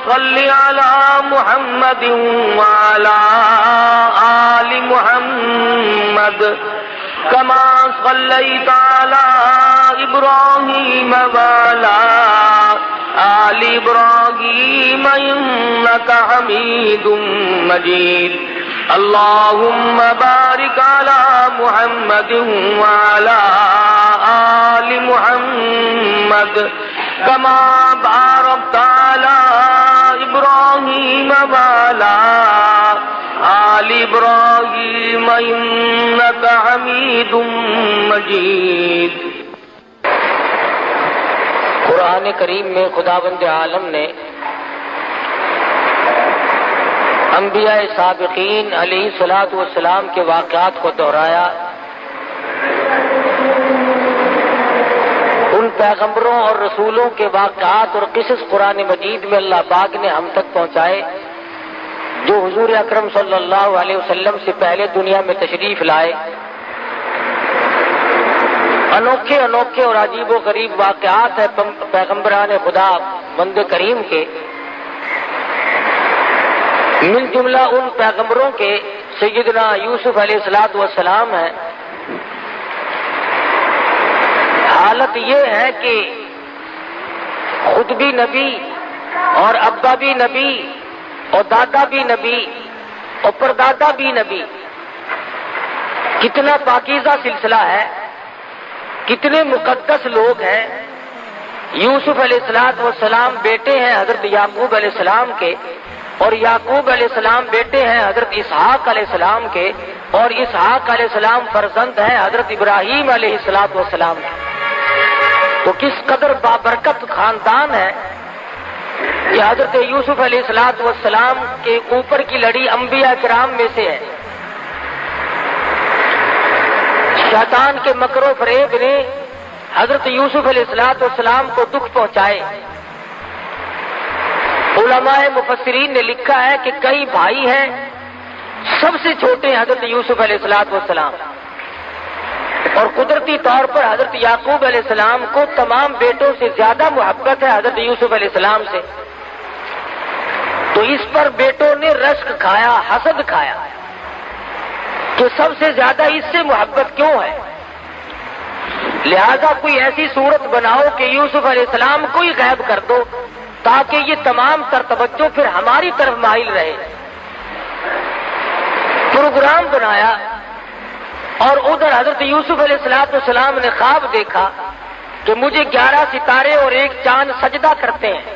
صل على محمد وعلى آل محمد كما صليت على إبراهيم وعلى آل إبراهيم إنك حميد مجيد اللهم بارك على محمد وعلى آل محمد كما باركت على إبراهيم وعلى آل إبراهيم إنك حميد مجيد۔ قرآن کریم میں خداوند عالم نے انبیاء سابقین علیہ الصلوۃ والسلام کے واقعات کو دہرایا، ان پیغمبروں اور رسولوں کے واقعات اور قصص قرآن مجید میں اللہ پاک نے ہم تک پہنچائے جو حضور اکرم صلی اللہ علیہ وسلم سے پہلے دنیا میں تشریف لائے۔ انوکھے انوکھے اور عجیب و غریب واقعات ہیں پیغمبران خدا بند کریم کے، مل جملہ ان پیغمبروں کے سیدنا یوسف علیہ السلام ہیں۔ حالت یہ ہے کہ خود بھی نبی اور ابا بھی نبی اور دادا بھی نبی اور پردادا بھی نبی، کتنا پاکیزہ سلسلہ ہے، کتنے مقدس لوگ ہیں۔ یوسف علیہ السلام بیٹے ہیں حضرت یعقوب علیہ السلام کے، اور یعقوب علیہ السلام بیٹے ہیں حضرت اسحاق علیہ السلام کے، اور اسحاق علیہ السلام فرزند ہیں حضرت ابراہیم علیہ السلام کے۔ تو کس قدر بابرکت خاندان ہے کہ حضرت یوسف علیہ السلام کے اوپر کی لڑی انبیاء کرام میں سے ہے۔ شیطان کے مکر و فریب نے حضرت یوسف علیہ السلام کو دکھ پہنچائے۔ علماء مفسرین نے لکھا ہے کہ کئی بھائی ہیں، سب سے چھوٹے حضرت یوسف علیہ السلام، اور قدرتی طور پر حضرت یعقوب علیہ السلام کو تمام بیٹوں سے زیادہ محبت ہے حضرت یوسف علیہ السلام سے۔ تو اس پر بیٹوں نے رشک کھایا، حسد کھایا کہ سب سے زیادہ اس سے محبت کیوں ہے، لہذا کوئی ایسی صورت بناؤ کہ یوسف علیہ السلام کو ہی غائب کر دو تاکہ یہ تمام تر توجہ پھر ہماری طرف مائل رہے۔ پروگرام بنایا، اور ادھر حضرت یوسف علیہ السلام نے خواب دیکھا کہ مجھے 11 ستارے اور ایک چاند سجدہ کرتے ہیں۔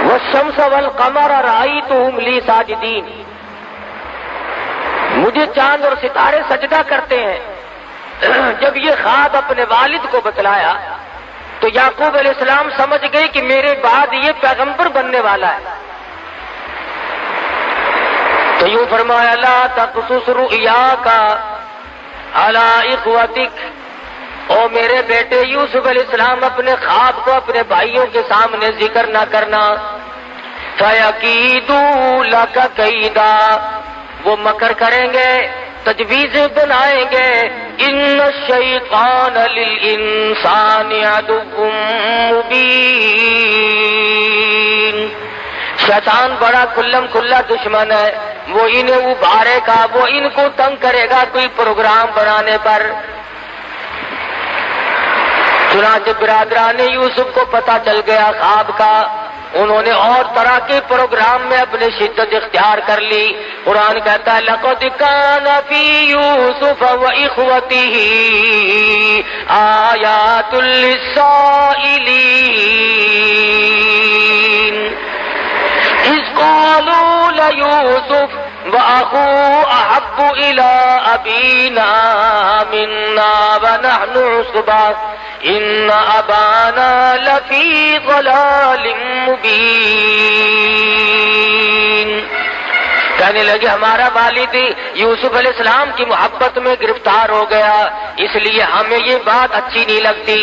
والشمس والقمر رأیتہم لی ساجدین، مجھے چاند اور ستارے سجدہ کرتے ہیں۔ جب یہ خواب اپنے والد کو بتلایا تو یعقوب علیہ السلام سمجھ گئے کہ میرے بعد یہ پیغمبر بننے والا ہے۔ تو یوں فرمایا لا تقصص رؤیاک علی اخوتک، او میرے بیٹے یوسف علیہ السلام اپنے خواب کو اپنے بھائیوں کے سامنے ذکر نہ کرنا۔ فَيَكِيدُوا لَكَ كَيْدًا، وہ مکر کریں گے، تجویزیں بنائیں گے۔ ان الشیطان للانسان عدو مبین، شیطان بڑا کھلم کھلا دشمن ہے، وہ انہیں ابھارے گا، وہ ان کو تنگ کرے گا کوئی پروگرام بنانے پر۔ چنانچہ برادران یوسف کو پتہ چل گیا خواب کا، انہوں نے اور طرح کے پروگرام میں اپنے شدت اختیار کر لی۔ قرآن کہتا ہے لَقَدْ كَانَ فِي يُوسُفَ وَإِخْوَتِهِ آيَاتٌ لِّلسَّائِلِينَ إِذْ قَالُوا لَيُوسُفَ وَأَخُوهُ أَحَبُّ إِلَىٰ أَبِينَا مِنَّا وَنَحْنُ عُصْبَةٌ إِنَّ أَبَانَا لَفِي ضَلَالٍ مُّبِينٍ۔ کہنے لگے ہمارا والد یوسف علیہ السلام کی محبت میں گرفتار ہو گیا، اس لیے ہمیں یہ بات اچھی نہیں لگتی۔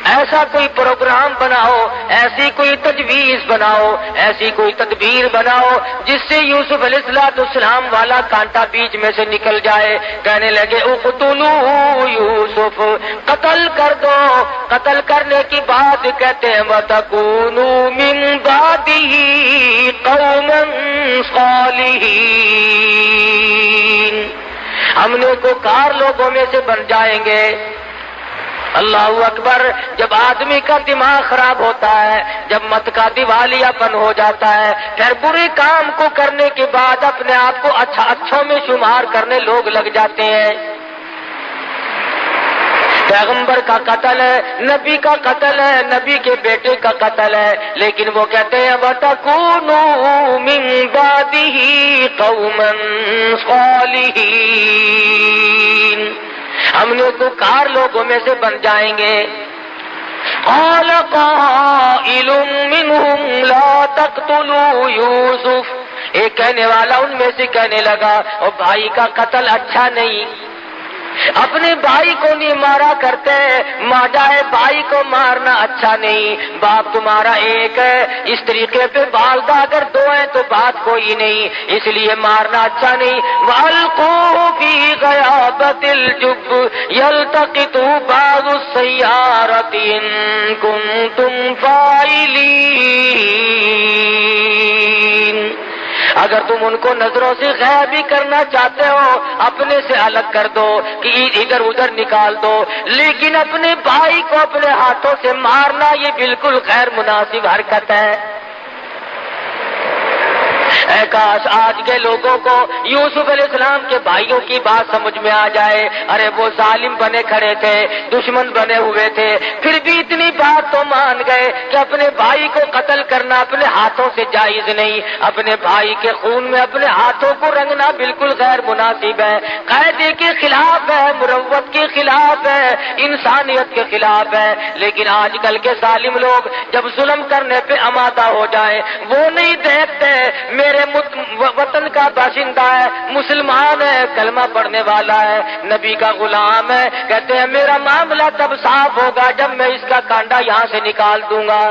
ایسا کوئی پروگرام بناؤ، ایسی کوئی تجویز بناؤ، ایسی کوئی تدبیر بناؤ جس سے یوسف علیہ السلام والا کانٹا بیچ میں سے نکل جائے۔ کہنے لگے اقتلوا یوسف، قتل کر دو۔ قتل کرنے کی بات کہتے ہیں وَتَكُونُوا مِن بَعْدِهِ قَوْمًا صَالِحِينَ، ہم نیکوکار لوگوں میں سے بن جائیں گے۔ اللہ اکبر۔ جب آدمی کا دماغ خراب ہوتا ہے، جب مت کا دیوالیہ پن ہو جاتا ہے، پھر برے کام کو کرنے کے بعد اپنے آپ کو اچھوں میں شمار کرنے لوگ لگ جاتے ہیں۔ پیغمبر کا قتل ہے، نبی کا قتل ہے، نبی کے بیٹے کا قتل ہے، لیکن وہ کہتے ہیں وَتَكُونُوا مِن بَعْدِهِ قَوْمًا صَالِحِينَ، ہم نیکوکار لوگوں میں سے بن جائیں گے۔ قَالَ قَائِلٌ مِّنْهُمْ لَا تَقْتُلُوا يُوسُفَ، ایک کہنے والا ان میں سے کہنے لگا اور بھائی کا قتل اچھا نہیں، اپنے بھائی کو نہیں مارا کرتے، ماجائے بھائی کو مارنا اچھا نہیں، باپ تمہارا ایک ہے، اس طریقے پہ والدہ اگر دو ہیں تو بات کوئی نہیں، اس لیے مارنا اچھا نہیں۔ وَأَلْقُوهُ فِي غَيَابَتِ الْجُبِّ يَلْتَقِطْهُ بَعْضُ السَّيَّارَةِ إِن كُنتُمْ فَاعِلِينَ، اگر تم ان کو نظروں سے غائب بھی کرنا چاہتے ہو اپنے سے الگ کر دو کہ ادھر ادھر نکال دو، لیکن اپنے بھائی کو اپنے ہاتھوں سے مارنا یہ بالکل غیر مناسب حرکت ہے۔ اے کاش آج کے لوگوں کو یوسف علیہ السلام کے بھائیوں کی بات سمجھ میں آ جائے۔ ارے وہ ظالم بنے کھڑے تھے، دشمن بنے ہوئے تھے، پھر بھی اتنی بات تو مان گئے کہ اپنے بھائی کو قتل کرنا اپنے ہاتھوں سے جائز نہیں، اپنے بھائی کے خون میں اپنے ہاتھوں کو رنگنا بالکل غیر مناسب ہے، قاعدے کے خلاف ہے، مروت کے خلاف ہے، انسانیت کے خلاف ہے۔ لیکن آج کل کے ظالم لوگ جب ظلم کرنے پہ آمادہ ہو جائیں وہ نہیں دیکھتے میرے وطن کا باشندہ ہے، مسلمان ہے، کلمہ پڑھنے والا ہے، نبی کا غلام ہے، کہتے ہیں میرا معاملہ تب صاف ہوگا جب میں اس کا کانڈا یہاں سے نکال دوں گا۔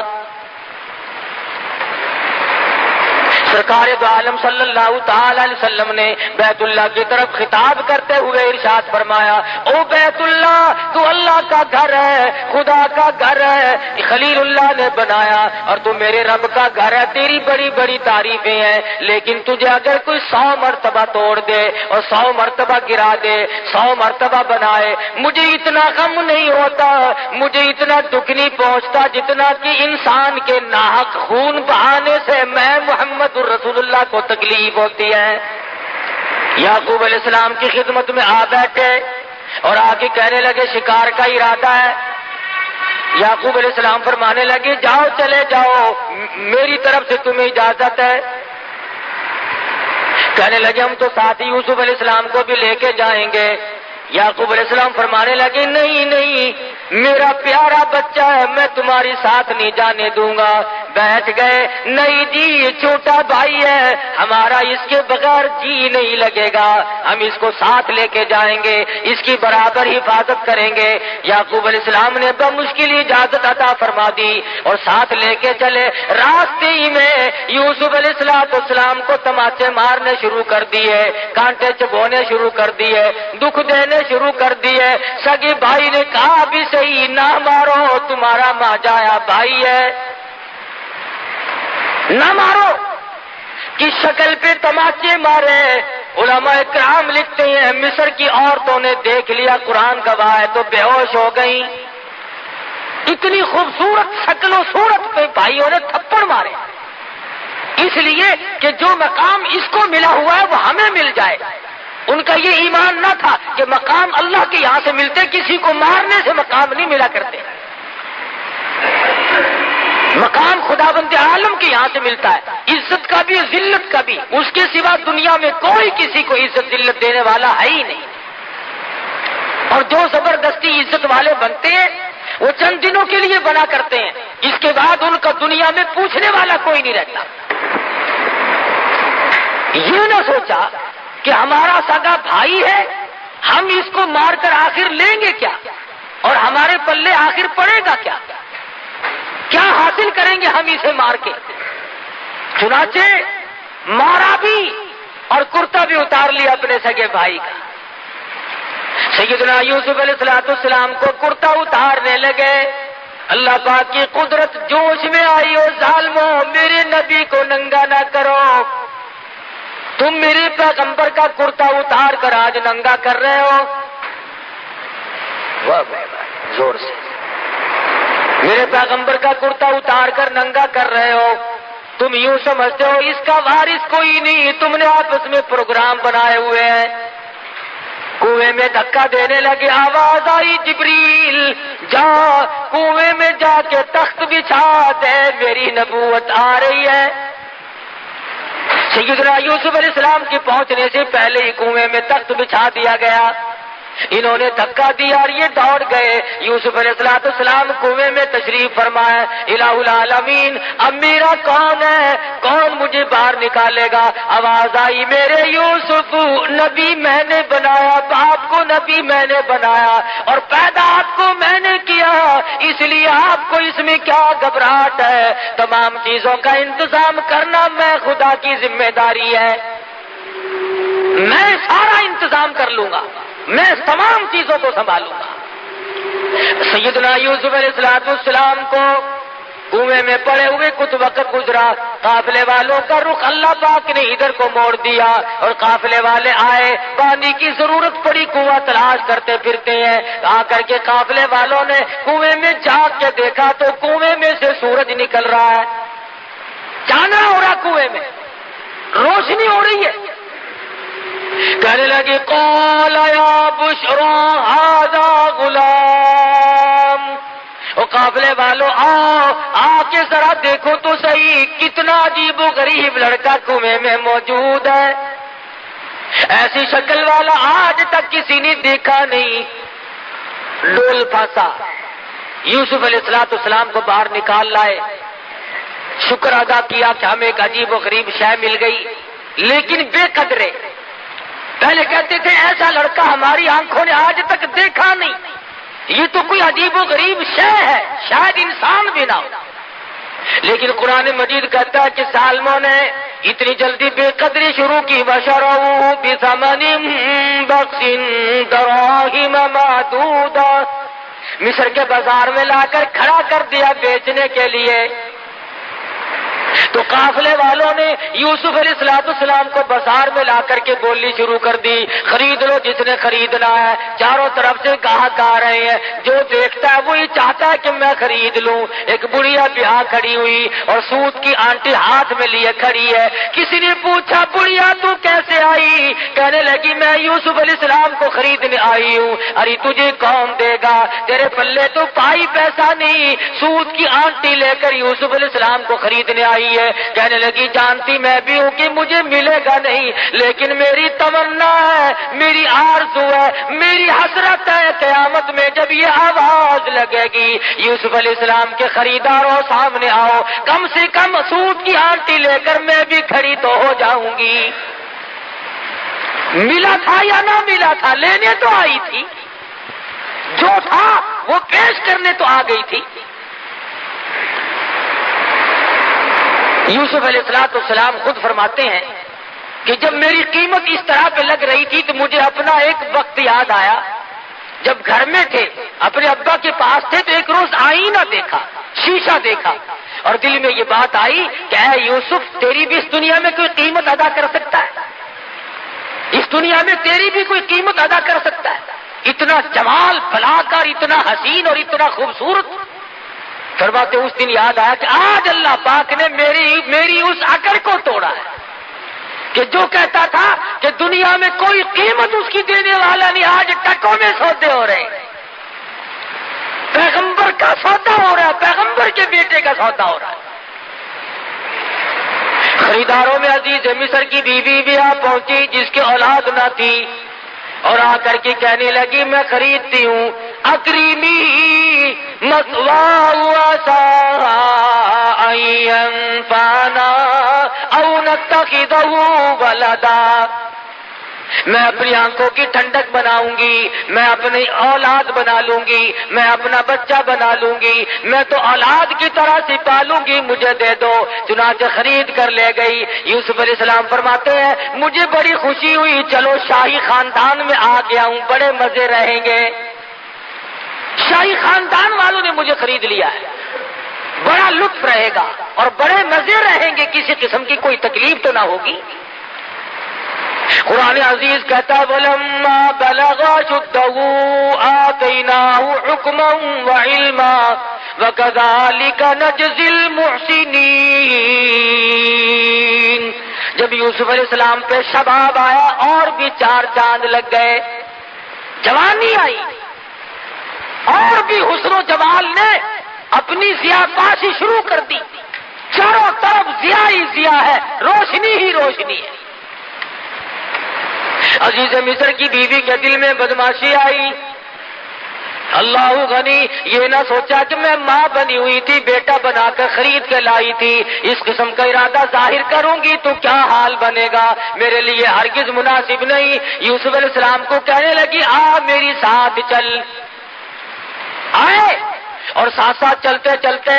سرکار دو عالم صلی اللہ تعالی علیہ وسلم نے بیت اللہ کی طرف خطاب کرتے ہوئے ارشاد فرمایا، او بیت اللہ تو اللہ کا گھر ہے، خدا کا گھر ہے، خلیل اللہ نے بنایا اور تو میرے رب کا گھر ہے، تیری بڑی بڑی تعریفیں ہیں، لیکن تجھے اگر کوئی 100 مرتبہ توڑ دے اور 100 مرتبہ گرا دے، 100 مرتبہ بنائے، مجھے اتنا غم نہیں ہوتا، مجھے اتنا دکھ نہیں پہنچتا جتنا کہ انسان کے ناحق خون بہانے سے میں محمد رسول اللہ کو تکلیف ہوتی ہے۔ یعقوب علیہ السلام کی خدمت میں آ بیٹھے اور آگے کہنے لگے شکار کا ارادہ ہے۔ یعقوب علیہ السلام فرمانے لگے جاؤ چلے جاؤ، میری طرف سے تمہیں اجازت ہے۔ کہنے لگے ہم تو ساتھ ہی یوسف علیہ السلام کو بھی لے کے جائیں گے۔ یعقوب علیہ السلام فرمانے لگے نہیں نہیں، میرا پیارا بچہ ہے، میں تمہاری ساتھ نہیں جانے دوں گا۔ بیٹھ گئے، نہیں جی یہ چھوٹا بھائی ہے ہمارا، اس کے بغیر جی نہیں لگے گا، ہم اس کو ساتھ لے کے جائیں گے، اس کی برابر حفاظت کریں گے۔ یعقوب علیہ السلام نے بمشکل اجازت عطا فرما دی اور ساتھ لے کے چلے۔ راستے ہی میں یوسف علیہ السلام کو تماچے مارنے شروع کر دیے، کانٹے چبونے شروع کر دیے، دکھ دینے شروع کر دیے۔ سگے بھائی نے کہا بھی صحیح نہ مارو، تمہارا ماجایا بھائی ہے، نہ مارو، کی شکل پہ تماچے مارے۔ علماء کرام لکھتے ہیں مصر کی عورتوں نے دیکھ لیا، قرآن گواہ ہے، تو بے ہوش ہو گئی۔ اتنی خوبصورت شکل و صورت پہ بھائیوں نے تھپڑ مارے، اس لیے کہ جو مقام اس کو ملا ہوا ہے وہ ہمیں مل جائے۔ ان کا یہ ایمان نہ تھا کہ مقام اللہ کے یہاں سے ملتے، کسی کو مارنے سے مقام نہیں ملا کرتے، مقام خداوند عالم کے یہاں سے ملتا ہے، عزت کا بھی ذلت کا بھی، اس کے سوا دنیا میں کوئی کسی کو عزت ذلت دینے والا ہے ہی نہیں۔ اور جو زبردستی عزت والے بنتے ہیں وہ چند دنوں کے لیے بنا کرتے ہیں، اس کے بعد ان کا دنیا میں پوچھنے والا کوئی نہیں رہتا۔ یہ نہ سوچا کہ ہمارا سگا بھائی ہے، ہم اس کو مار کر آخر لیں گے کیا؟ اور ہمارے پلے آخر پڑے گا کیا؟ کیا حاصل کریں گے ہم اسے مار کے؟ چنانچہ مارا بھی اور کرتا بھی اتار لیا اپنے سگے بھائی کا۔ سیدنا یوسف علیہ السلام کو کرتا اتارنے لگے، اللہ پاک کی قدرت جوش میں آئی، اور ظالموں میرے نبی کو ننگا نہ کرو، تم میرے پیغمبر کا کرتا اتار کر آج ننگا کر رہے ہو۔ زور سے، میرے پیغمبر کا کرتا اتار کر ننگا کر رہے ہو، تم یوں سمجھتے ہو اس کا وارث کوئی نہیں، تم نے آپس میں پروگرام بنائے ہوئے ہیں۔ کنویں میں دھکا دینے لگے، آواز آئی جبریل جا کنویں میں جا کے تخت بچھا دے، میری نبوت آ رہی ہے۔ سیدنا یوسف علیہ السلام کی پہنچنے سے پہلے ہی کنویں میں تخت بچھا دیا گیا۔ انہوں نے دھکا دیا اور یہ دوڑ گئے۔ یوسف علیہ السلام کنویں میں تشریف فرمائے، الہ العالمین اب میرا کون ہے، کون مجھے باہر نکالے گا؟ آواز آئی، میرے یوسف نبی میں نے بنایا، باپ کو نبی میں نے بنایا اور پیدا آپ کو میں نے کیا، اس لیے آپ کو اس میں کیا گھبراہٹ ہے؟ تمام چیزوں کا انتظام کرنا میں خدا کی ذمہ داری ہے، میں سارا انتظام کر لوں گا، میں تمام چیزوں کو سنبھالوں گا۔ سیدنا یوسف علیہ السلام کو کنویں میں پڑے ہوئے کچھ وقت گزرا، قافلے والوں کا رخ اللہ پاک نے ادھر کو موڑ دیا اور قافلے والے آئے، پانی کی ضرورت پڑی، کنواں تلاش کرتے پھرتے ہیں، آ کر کے قافلے والوں نے کنویں میں جھانک کے دیکھا تو کنویں میں سے سورج نکل رہا ہے، چاندنا ہو رہا، کنویں میں روشنی ہو رہی ہے۔ کہنے لگے قال یا بشرا ھذا غلام، او قافلے والوں آ کے ذرا دیکھو تو صحیح، کتنا عجیب و غریب لڑکا کنویں میں موجود ہے، ایسی شکل والا آج تک کسی نے دیکھا نہیں۔ ڈول پھانسا، یوسف علیہ السلام کو باہر نکال لائے، شکر ادا کیا کہ ہمیں ایک عجیب و غریب شے مل گئی، لیکن بے قدرے پہلے کہتے تھے ایسا لڑکا ہماری آنکھوں نے آج تک دیکھا نہیں، یہ تو کوئی عجیب و غریب شے ہے، شاید انسان بھی نہ ہو۔ لیکن قرآن مجید کہتا ہے کہ ظالموں نے اتنی جلدی بے قدری شروع کی، وَشَرَوْا بِثَمَنٍ بَخْسٍ دَرَاهِمَ مَعْدُودَةٍ، مصر کے بازار میں لا کر کھڑا کر دیا بیچنے کے لیے۔ تو قافلے والوں نے یوسف علیہ السلام کو بازار میں لا کر کے بولنی شروع کر دی، خرید لو جس نے خریدنا ہے، چاروں طرف سے گاہک آ رہے ہیں، جو دیکھتا ہے وہی چاہتا ہے کہ میں خرید لوں۔ ایک بڑھیا بیاہ کھڑی ہوئی اور سوت کی آنٹی ہاتھ میں لیے کھڑی ہے، کسی نے پوچھا بڑھیا تو کیسے آئی؟ کہنے لگی میں یوسف علیہ السلام کو خریدنے آئی ہوں۔ ارے تجھے کون دے گا، تیرے پلے تو پائی پیسہ نہیں، سوت کی آنٹی لے کر یوسف علیہ السلام کو خریدنے آئی ہے۔ کہنے لگی جانتی میں بھی ہوں کہ مجھے ملے گا نہیں، لیکن میری تمنا ہے، میری آرزو ہے، میری حسرت ہے، قیامت میں جب یہ آواز لگے گی یوسف علیہ السلام کے خریداروں سامنے آؤ، کم سے کم سوت کی آنٹی لے کر میں بھی کھڑی تو ہو جاؤں گی۔ ملا تھا یا نہ ملا تھا، لینے تو آئی تھی، جو تھا وہ پیش کرنے تو آ گئی تھی۔ یوسف علیہ السلام خود فرماتے ہیں کہ جب میری قیمت اس طرح پہ لگ رہی تھی تو مجھے اپنا ایک وقت یاد آیا، جب گھر میں تھے اپنے ابا کے پاس تھے تو ایک روز آئینہ دیکھا، شیشہ دیکھا اور دل میں یہ بات آئی کہ اے یوسف تیری بھی اس دنیا میں کوئی قیمت ادا کر سکتا ہے، اس دنیا میں تیری بھی کوئی قیمت ادا کر سکتا ہے، اتنا جمال بھلا کر، اتنا حسین اور اتنا خوبصورت۔ فرماتے اس دن یاد آیا کہ آج اللہ پاک نے میری اس عقل کو توڑا ہے کہ جو کہتا تھا کہ دنیا میں کوئی قیمت اس کی دینے والا نہیں، آج ٹکوں میں سودے ہو رہے ہیں، پیغمبر کا سودا ہو رہا ہے، پیغمبر کے بیٹے کا سودا ہو رہا ہے۔ خریداروں میں عزیز مصر کی بیوی بھی آ پہنچی جس کی اولاد نہ تھی، اور آ کر کے کہنے لگی میں خریدتی ہوں، اکریمی مثواہ وعسى ان ينفعنا او نتخذه ولدا، میں اپنی آنکھوں کی ٹھنڈک بناؤں گی، میں اپنی اولاد بنا لوں گی، میں اپنا بچہ بنا لوں گی، میں تو اولاد کی طرح سے پالوں گی، مجھے دے دو۔ چنانچہ خرید کر لے گئی۔ یوسف علیہ السلام فرماتے ہیں مجھے بڑی خوشی ہوئی، چلو شاہی خاندان میں آ گیا ہوں، بڑے مزے رہیں گے۔ شاہی خاندان والوں نے مجھے خرید لیا ہے، بڑا لطف رہے گا اور بڑے مزے رہیں گے، کسی قسم کی کوئی تکلیف تو نہ ہوگی۔ قرآن عزیز کہتا ہے وَلَمَّا بَلَغَ أَشُدَّهُ آتَيْنَاهُ حُكْمًا وَعِلْمًا وَكَذَلِكَ نَجْزِي الْمُحْسِنِينَ۔ جب یوسف علیہ السلام پہ شباب آیا اور بھی 4 چاند لگ گئے، جوانی آئی اور بھی حسن و جمال نے اپنی ضیاءباشی شروع کر دی، چاروں طرف ضیاء ہی ضیاء ہے، روشنی ہی روشنی ہے۔ عزیز مصر کی بیوی کے دل میں بدماشی آئی، اللہ غنی، یہ نہ سوچا کہ میں ماں بنی ہوئی تھی، بیٹا بنا کر خرید کے لائی تھی، اس قسم کا ارادہ ظاہر کروں گی تو کیا حال بنے گا، میرے لیے ہرگز مناسب نہیں۔ یوسف علیہ السلام کو کہنے لگی آ میری ساتھ چل، آئے اور ساتھ ساتھ چلتے چلتے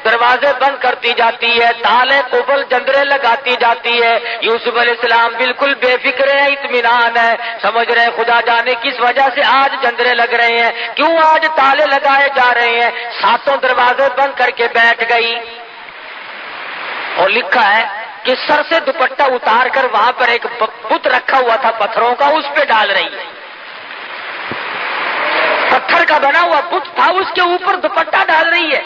دروازے بند کرتی جاتی ہے، تالے قفل جندرے لگاتی جاتی ہے۔ یوسف علیہ السلام بالکل بے فکر ہے، اطمینان ہے، سمجھ رہے ہیں خدا جانے کس وجہ سے آج جندرے لگ رہے ہیں، کیوں آج تالے لگائے جا رہے ہیں، ساتوں دروازے بند کر کے بیٹھ گئی۔ اور لکھا ہے کہ سر سے دوپٹہ اتار کر وہاں پر ایک بت رکھا ہوا تھا پتھروں کا، اس پہ ڈال رہی ہے، پتھر کا بنا ہوا بت تھا، اس کے اوپر دوپٹہ ڈال رہی ہے۔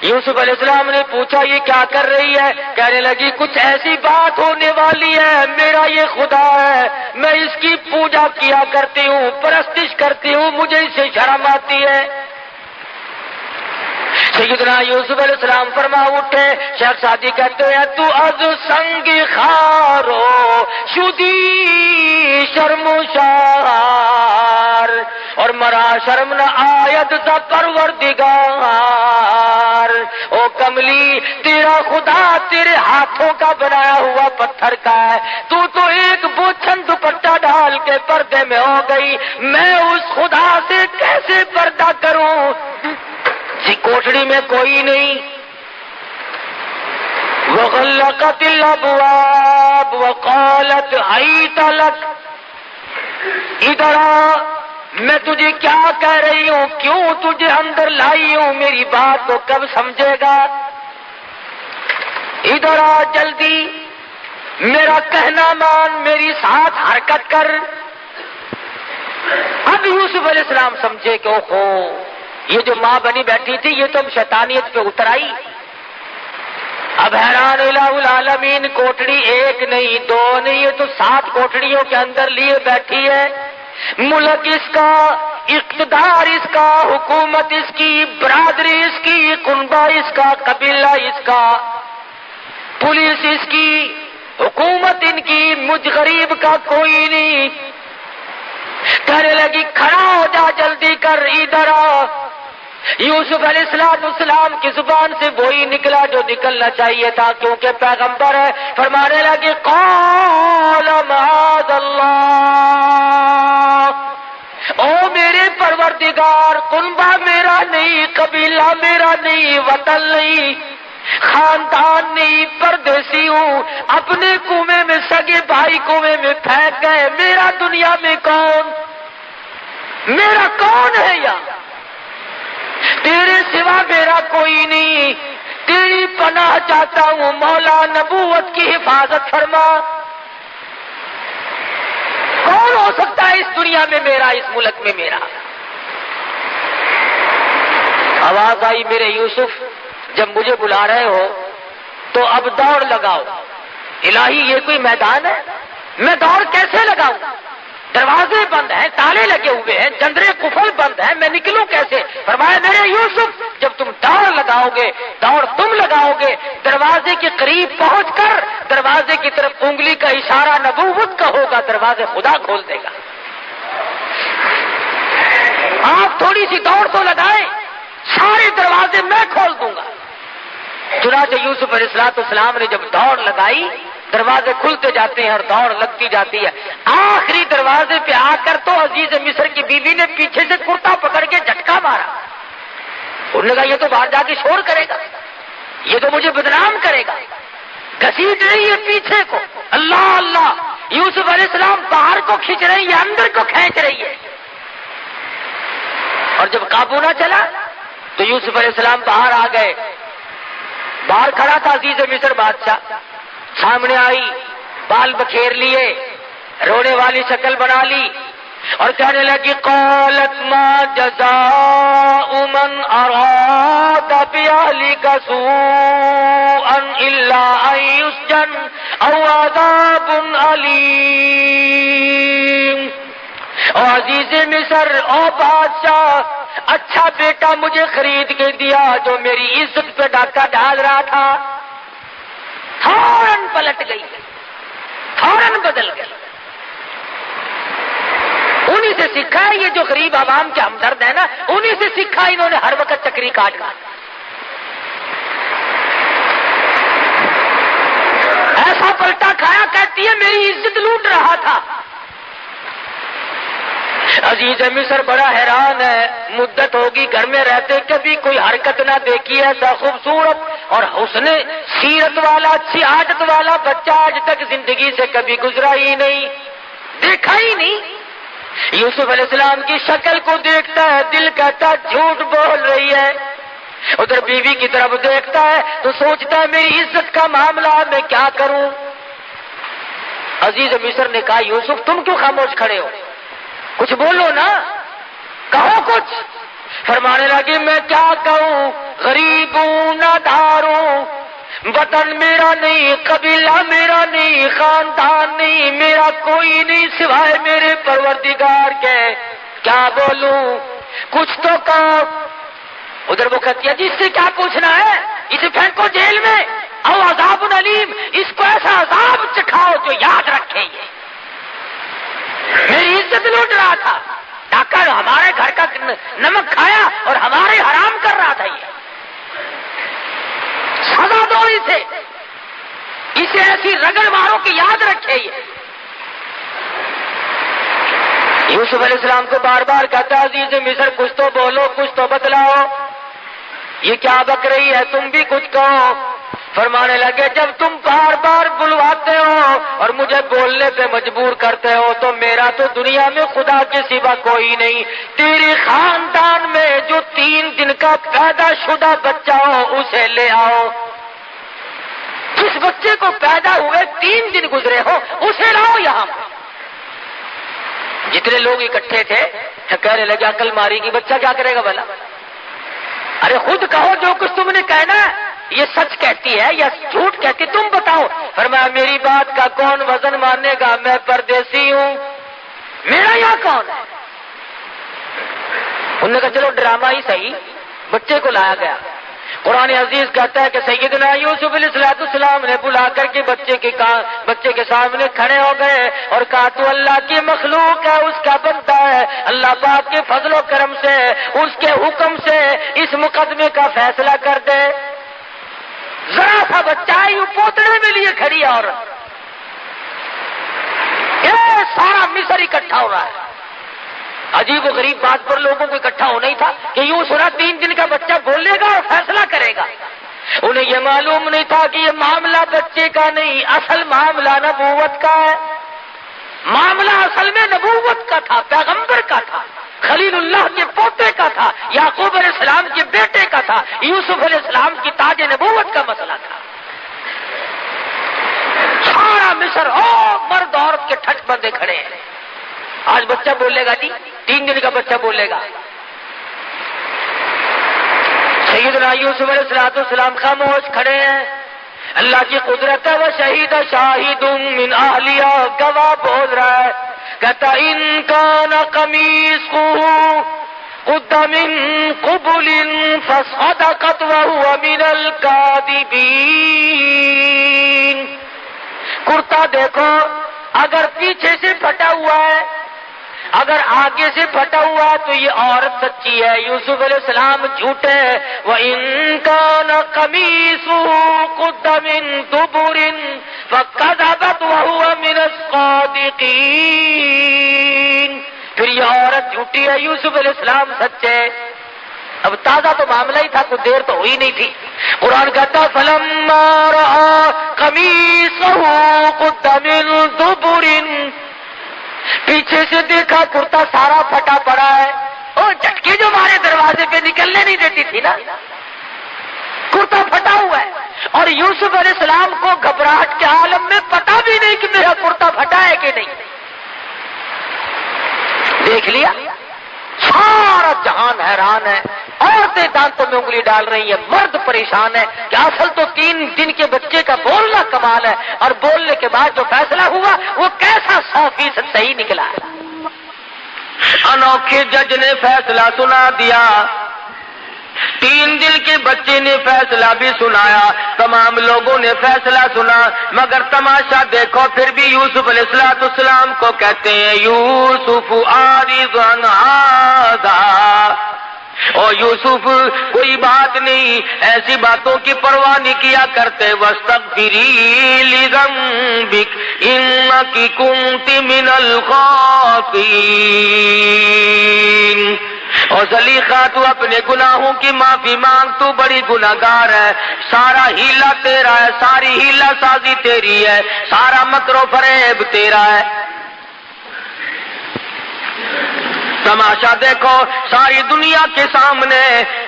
یوسف علیہ السلام نے پوچھا یہ کیا کر رہی ہے، کہنے لگی کچھ ایسی بات ہونے والی ہے، میرا یہ خدا ہے، میں اس کی پوجا کیا کرتی ہوں، پرستش کرتی ہوں، مجھے اس سے شرم آتی ہے۔ سیدنا یوسف علیہ السلام فرما اٹھے، شیخ سعدی کہتے ہیں تو از سنگ خارو شدی شرم شار، اور مرا شرم نہ آیت سا پروردگار، او کملی تیرا خدا تیرے ہاتھوں کا بنایا ہوا پتھر کا ہے، تو ایک بوچھن دوپٹہ ڈال کے پردے میں ہو گئی، میں اس خدا سے کیسے پردہ کروں، جی کوٹڑی میں کوئی نہیں۔ وغلقت الابواب وقالت حیت لک، ادھر آ، میں تجھے کیا کہہ رہی ہوں، کیوں تجھے اندر لائی ہوں، میری بات کو کب سمجھے گا، ادھر آ جلدی، میرا کہنا مان، میری ساتھ حرکت کر۔ اب یوسف علیہ السلام سمجھے کہ اوہو یہ جو ماں بنی بیٹھی تھی یہ تو شیطانیت پہ اتر آئی۔ اب حیران الہ العالمین، کوٹڑی ایک نہیں دو نہیں، یہ تو 7 کوٹڑیوں کے اندر لیے بیٹھی ہے، ملک اس کا، اقتدار اس کا، حکومت اس کی، برادری اس کی، کنبہ اس کا، قبیلہ اس کا، پولیس اس کی، حکومت ان کی، مجھ غریب کا کوئی نہیں۔ کہنے لگی کھڑا ہو جا، جلدی کر، ادھر آ۔ یوسف علیہ السلام کی زبان سے وہی نکلا جو نکلنا چاہیے تھا، کیونکہ پیغمبر ہے، فرمانے لگے قال معاذ اللہ، او میرے پروردگار، کنبہ میرا نہیں، قبیلہ میرا نہیں، وطن نہیں، خاندان نہیں، پردیسی ہوں، اپنے کنویں میں سگے بھائی کنویں میں پھینک گئے، میرا دنیا میں کون، میرا کون ہے یا تیرے سوا میرا کوئی نہیں، تیری پناہ چاہتا ہوں، مولا نبوت کی حفاظت فرما، کون ہو سکتا ہے اس دنیا میں میرا، اس ملک میں میرا۔ آواز آئی میرے یوسف جب مجھے بلا رہے ہو تو اب دوڑ لگاؤ۔ الہی یہ کوئی میدان ہے، میں دوڑ کیسے لگاؤں، دروازے بند ہیں، تالے لگے ہوئے ہیں، جندرے قفل بند ہیں، میں نکلوں کیسے؟ فرمایا میرے یوسف جب تم دوڑ لگاؤ گے، دوڑ تم لگاؤ گے، دروازے کے قریب پہنچ کر دروازے کی طرف انگلی کا اشارہ نبوت کا ہوگا، دروازے خدا کھول دے گا۔ آپ تھوڑی سی دوڑ تو لگائیں، سارے دروازے میں کھول دوں گا۔ چنانچہ یوسف علیہ السلام نے جب دوڑ لگائی دروازے کھلتے جاتے ہیں اور دوڑ لگتی جاتی ہے. آخری دروازے پہ آ کر تو عزیز مصر کی بیوی نے پیچھے سے کرتا پکڑ کے جھٹکا مارا. انہوں نے کہا یہ تو باہر جا کے شور کرے گا, یہ تو مجھے بدنام کرے گا. گھسیٹ رہی ہے پیچھے کو, اللہ اللہ, یوسف علیہ السلام باہر کو کھینچ رہی ہے, اندر کو کھینچ رہی ہے. اور جب قابو نہ چلا تو یوسف علیہ السلام باہر آ گئے. باہر کھڑا تھا عزیز مصر بادشاہ, سامنے آئی, بال بکھیر لیے, رونے والی شکل بنا لی اور کہنے لگی قالت ما جزاء من اراد باهلك سوءا الا ان يسجن او عذاب الیم. او عزیز مصر, او بادشاہ, اچھا بیٹا مجھے خرید کے دیا جو میری عزت پہ ڈاکہ ڈال رہا تھا, فوراً پلٹ گئی, فوراً بدل گئی. انہی سے سیکھا ہے یہ جو غریب عوام کے ہمدرد ہیں نا, انہی سے سیکھا انہوں نے ہر وقت چکری کاٹنا. ایسا پلٹا کھایا, کہتی ہے میری عزت لوٹ رہا تھا. عزیز مصر بڑا حیران ہے, مدت ہوگی گھر میں رہتے کبھی کوئی حرکت نہ دیکھی ایسا خوبصورت اور حسن سیرت والا, اچھی عادت والا بچہ آج تک زندگی سے کبھی گزرا ہی نہیں, دیکھا ہی نہیں. یوسف علیہ السلام کی شکل کو دیکھتا ہے, دل کہتا جھوٹ بول رہی ہے. ادھر بیوی کی طرف دیکھتا ہے تو سوچتا ہے میری عزت کا معاملہ میں کیا کروں. عزیز مصر نے کہا یوسف تم کیوں خاموش کھڑے ہو, کچھ بولو نا, کہو کچھ. فرمانے لگی میں کیا کہوں, غریب ہوں, نادار ہوں, وطن میرا نہیں, قبیلہ میرا نہیں, خاندان نہیں, میرا کوئی نہیں سوائے میرے پروردگار کے. کیا بولوں, کچھ تو کہو. ادھر وہ کہتی ہے جس سے کیا پوچھنا ہے, اسے پھینکو جیل میں, او عذاب علیم, اس کو ایسا عذاب چکھاؤ جو یاد رکھے. یہ میری عزت لوٹ رہا تھا, ڈاکہ ہمارے گھر کا نمک کھایا اور ہمارے حرام کر رہا تھا. یہ سزا دو اسے ایسی رگڑ مارو کہ یاد رکھے. یہ یوسف علیہ السلام کو بار بار کہتا عزیز مصر کچھ تو بولو, کچھ تو بتلاؤ, یہ کیا بک رہی ہے, تم بھی کچھ کہو. فرمانے لگے جب تم بار بار بلواتے ہو اور مجھے بولنے پہ مجبور کرتے ہو تو میرا تو دنیا میں خدا کے سوا کوئی نہیں. تیرے خاندان میں جو 3 دن کا پیدا شدہ بچہ ہو اسے لے آؤ. جس بچے کو پیدا ہوئے 3 دن گزرے ہو اسے لاؤ یہاں. جتنے لوگ اکٹھے تھے کہنے لگے عقل ماری کی, بچہ کیا کرے گا بھلا. ارے خود کہو جو کچھ تم نے کہنا ہے, یہ سچ کہتی ہے یا جھوٹ کہتی, تم بتاؤ. فرمایا میری بات کا کون وزن مانے گا, میں پردیسی ہوں, میرا یہاں کون ہے. انہوں نے کہا چلو ڈرامہ ہی صحیح, بچے کو لایا گیا. قرآن عزیز کہتا ہے کہ سیدنا یوسف علیہ السلام نے بلا کر کے بچے کے سامنے کھڑے ہو گئے اور کہا تو اللہ کی مخلوق ہے, اس کا بندہ ہے, اللہ پاک کے فضل و کرم سے اس کے حکم سے اس مقدمے کا فیصلہ کر دے. ذرا سا بچہ یوں پوتڑے میں لیے کھڑی عورت, یہ سارا مصر اکٹھا ہو رہا ہے. عجیب و غریب بات پر لوگوں کو اکٹھا ہونا ہی تھا کہ یوں سنا 3 دن کا بچہ بولے گا اور فیصلہ کرے گا. انہیں یہ معلوم نہیں تھا کہ یہ معاملہ بچے کا نہیں, اصل معاملہ نبوت کا ہے. معاملہ اصل میں نبوت کا تھا, پیغمبر کا تھا, خلیل اللہ کے پوتے کا تھا, یعقوب علیہ السلام کے بیٹے کا تھا, یوسف علیہ السلام کی تاج نبوت کا مسئلہ تھا. سارا مصر مرد عورت کے ٹھٹ بندے کھڑے ہیں. آج بچہ بولے گا جی, 3 دن کا بچہ بولے گا. سیدنا یوسف علیہ السلام خاموش کھڑے ہیں. اللہ کی قدرت ہے, وہ شہید شاہد من اہلیہ, گواہ بول رہا ہے. کہتا ان کان قمیصہ قد من قبل فصدقت وهو من الکاذبین. کرتا دیکھو اگر پیچھے سے پھٹا ہوا ہے, اگر آگے سے پھٹا ہوا ہے تو یہ عورت سچی ہے، یوسف علیہ السلام جھوٹے ہیں۔ وَإِن كَانَ قَمِيصُهُ قُدَّ مِن دُبُرٍ فَكَذَبَتْ وَهُوَ مِنَ الصَّادِقِينَ، پھر یہ عورت جھوٹی ہے، یوسف علیہ السلام سچے۔ اب تازہ تو معاملہ ہی تھا، کچھ دیر تو ہوئی نہیں تھی۔ قرآن کہتا فَلَمَّا رَأَىٰ قَمِيصَهُ قُدَّ مِن دُبُرٍ، پیچھے سے دیکھا کرتا سارا پھٹا پڑا ہے۔ وہ جھٹکی جو ہمارے دروازے پہ نکلنے نہیں دیتی تھی نا، کرتا پھٹا ہوا ہے، اور یوسف علیہ السلام کو گھبراہٹ کے عالم میں پتا بھی نہیں کہ میرا کرتا پھٹا ہے کہ نہیں۔ دیکھ لیا، سارا جہان حیران ہے، عورتیں دانتوں میں انگلی ڈال رہی ہیں، مرد پریشان ہے کہ اصل تو 3 دن کے بچے کا بولنا کمال ہے، اور بولنے کے بعد جو فیصلہ ہوا وہ کیسا 100% صحیح نکلا ہے۔ انوکھے جج نے فیصلہ سنا دیا، 3 دن کے بچے نے فیصلہ بھی سنایا، تمام لوگوں نے فیصلہ سنا، مگر تماشا دیکھو پھر بھی یوسف علیہ السلام کو کہتے ہیں یوسف عارض عن ھذا، او یوسف کوئی بات نہیں، ایسی باتوں کی پرواہ نہیں کیا کرتے، واستغفری لذنبک انک کنت من الخاطئین، اور زلیخا تو اپنے گناہوں کی معافی مانگ، تو بڑی گناہگار ہے، سارا ہیلا تیرا ہے، ساری ہیلا سازی تیری ہے، سارا مکر و فریب تیرا ہے۔ تماشا دیکھو، ساری دنیا کے سامنے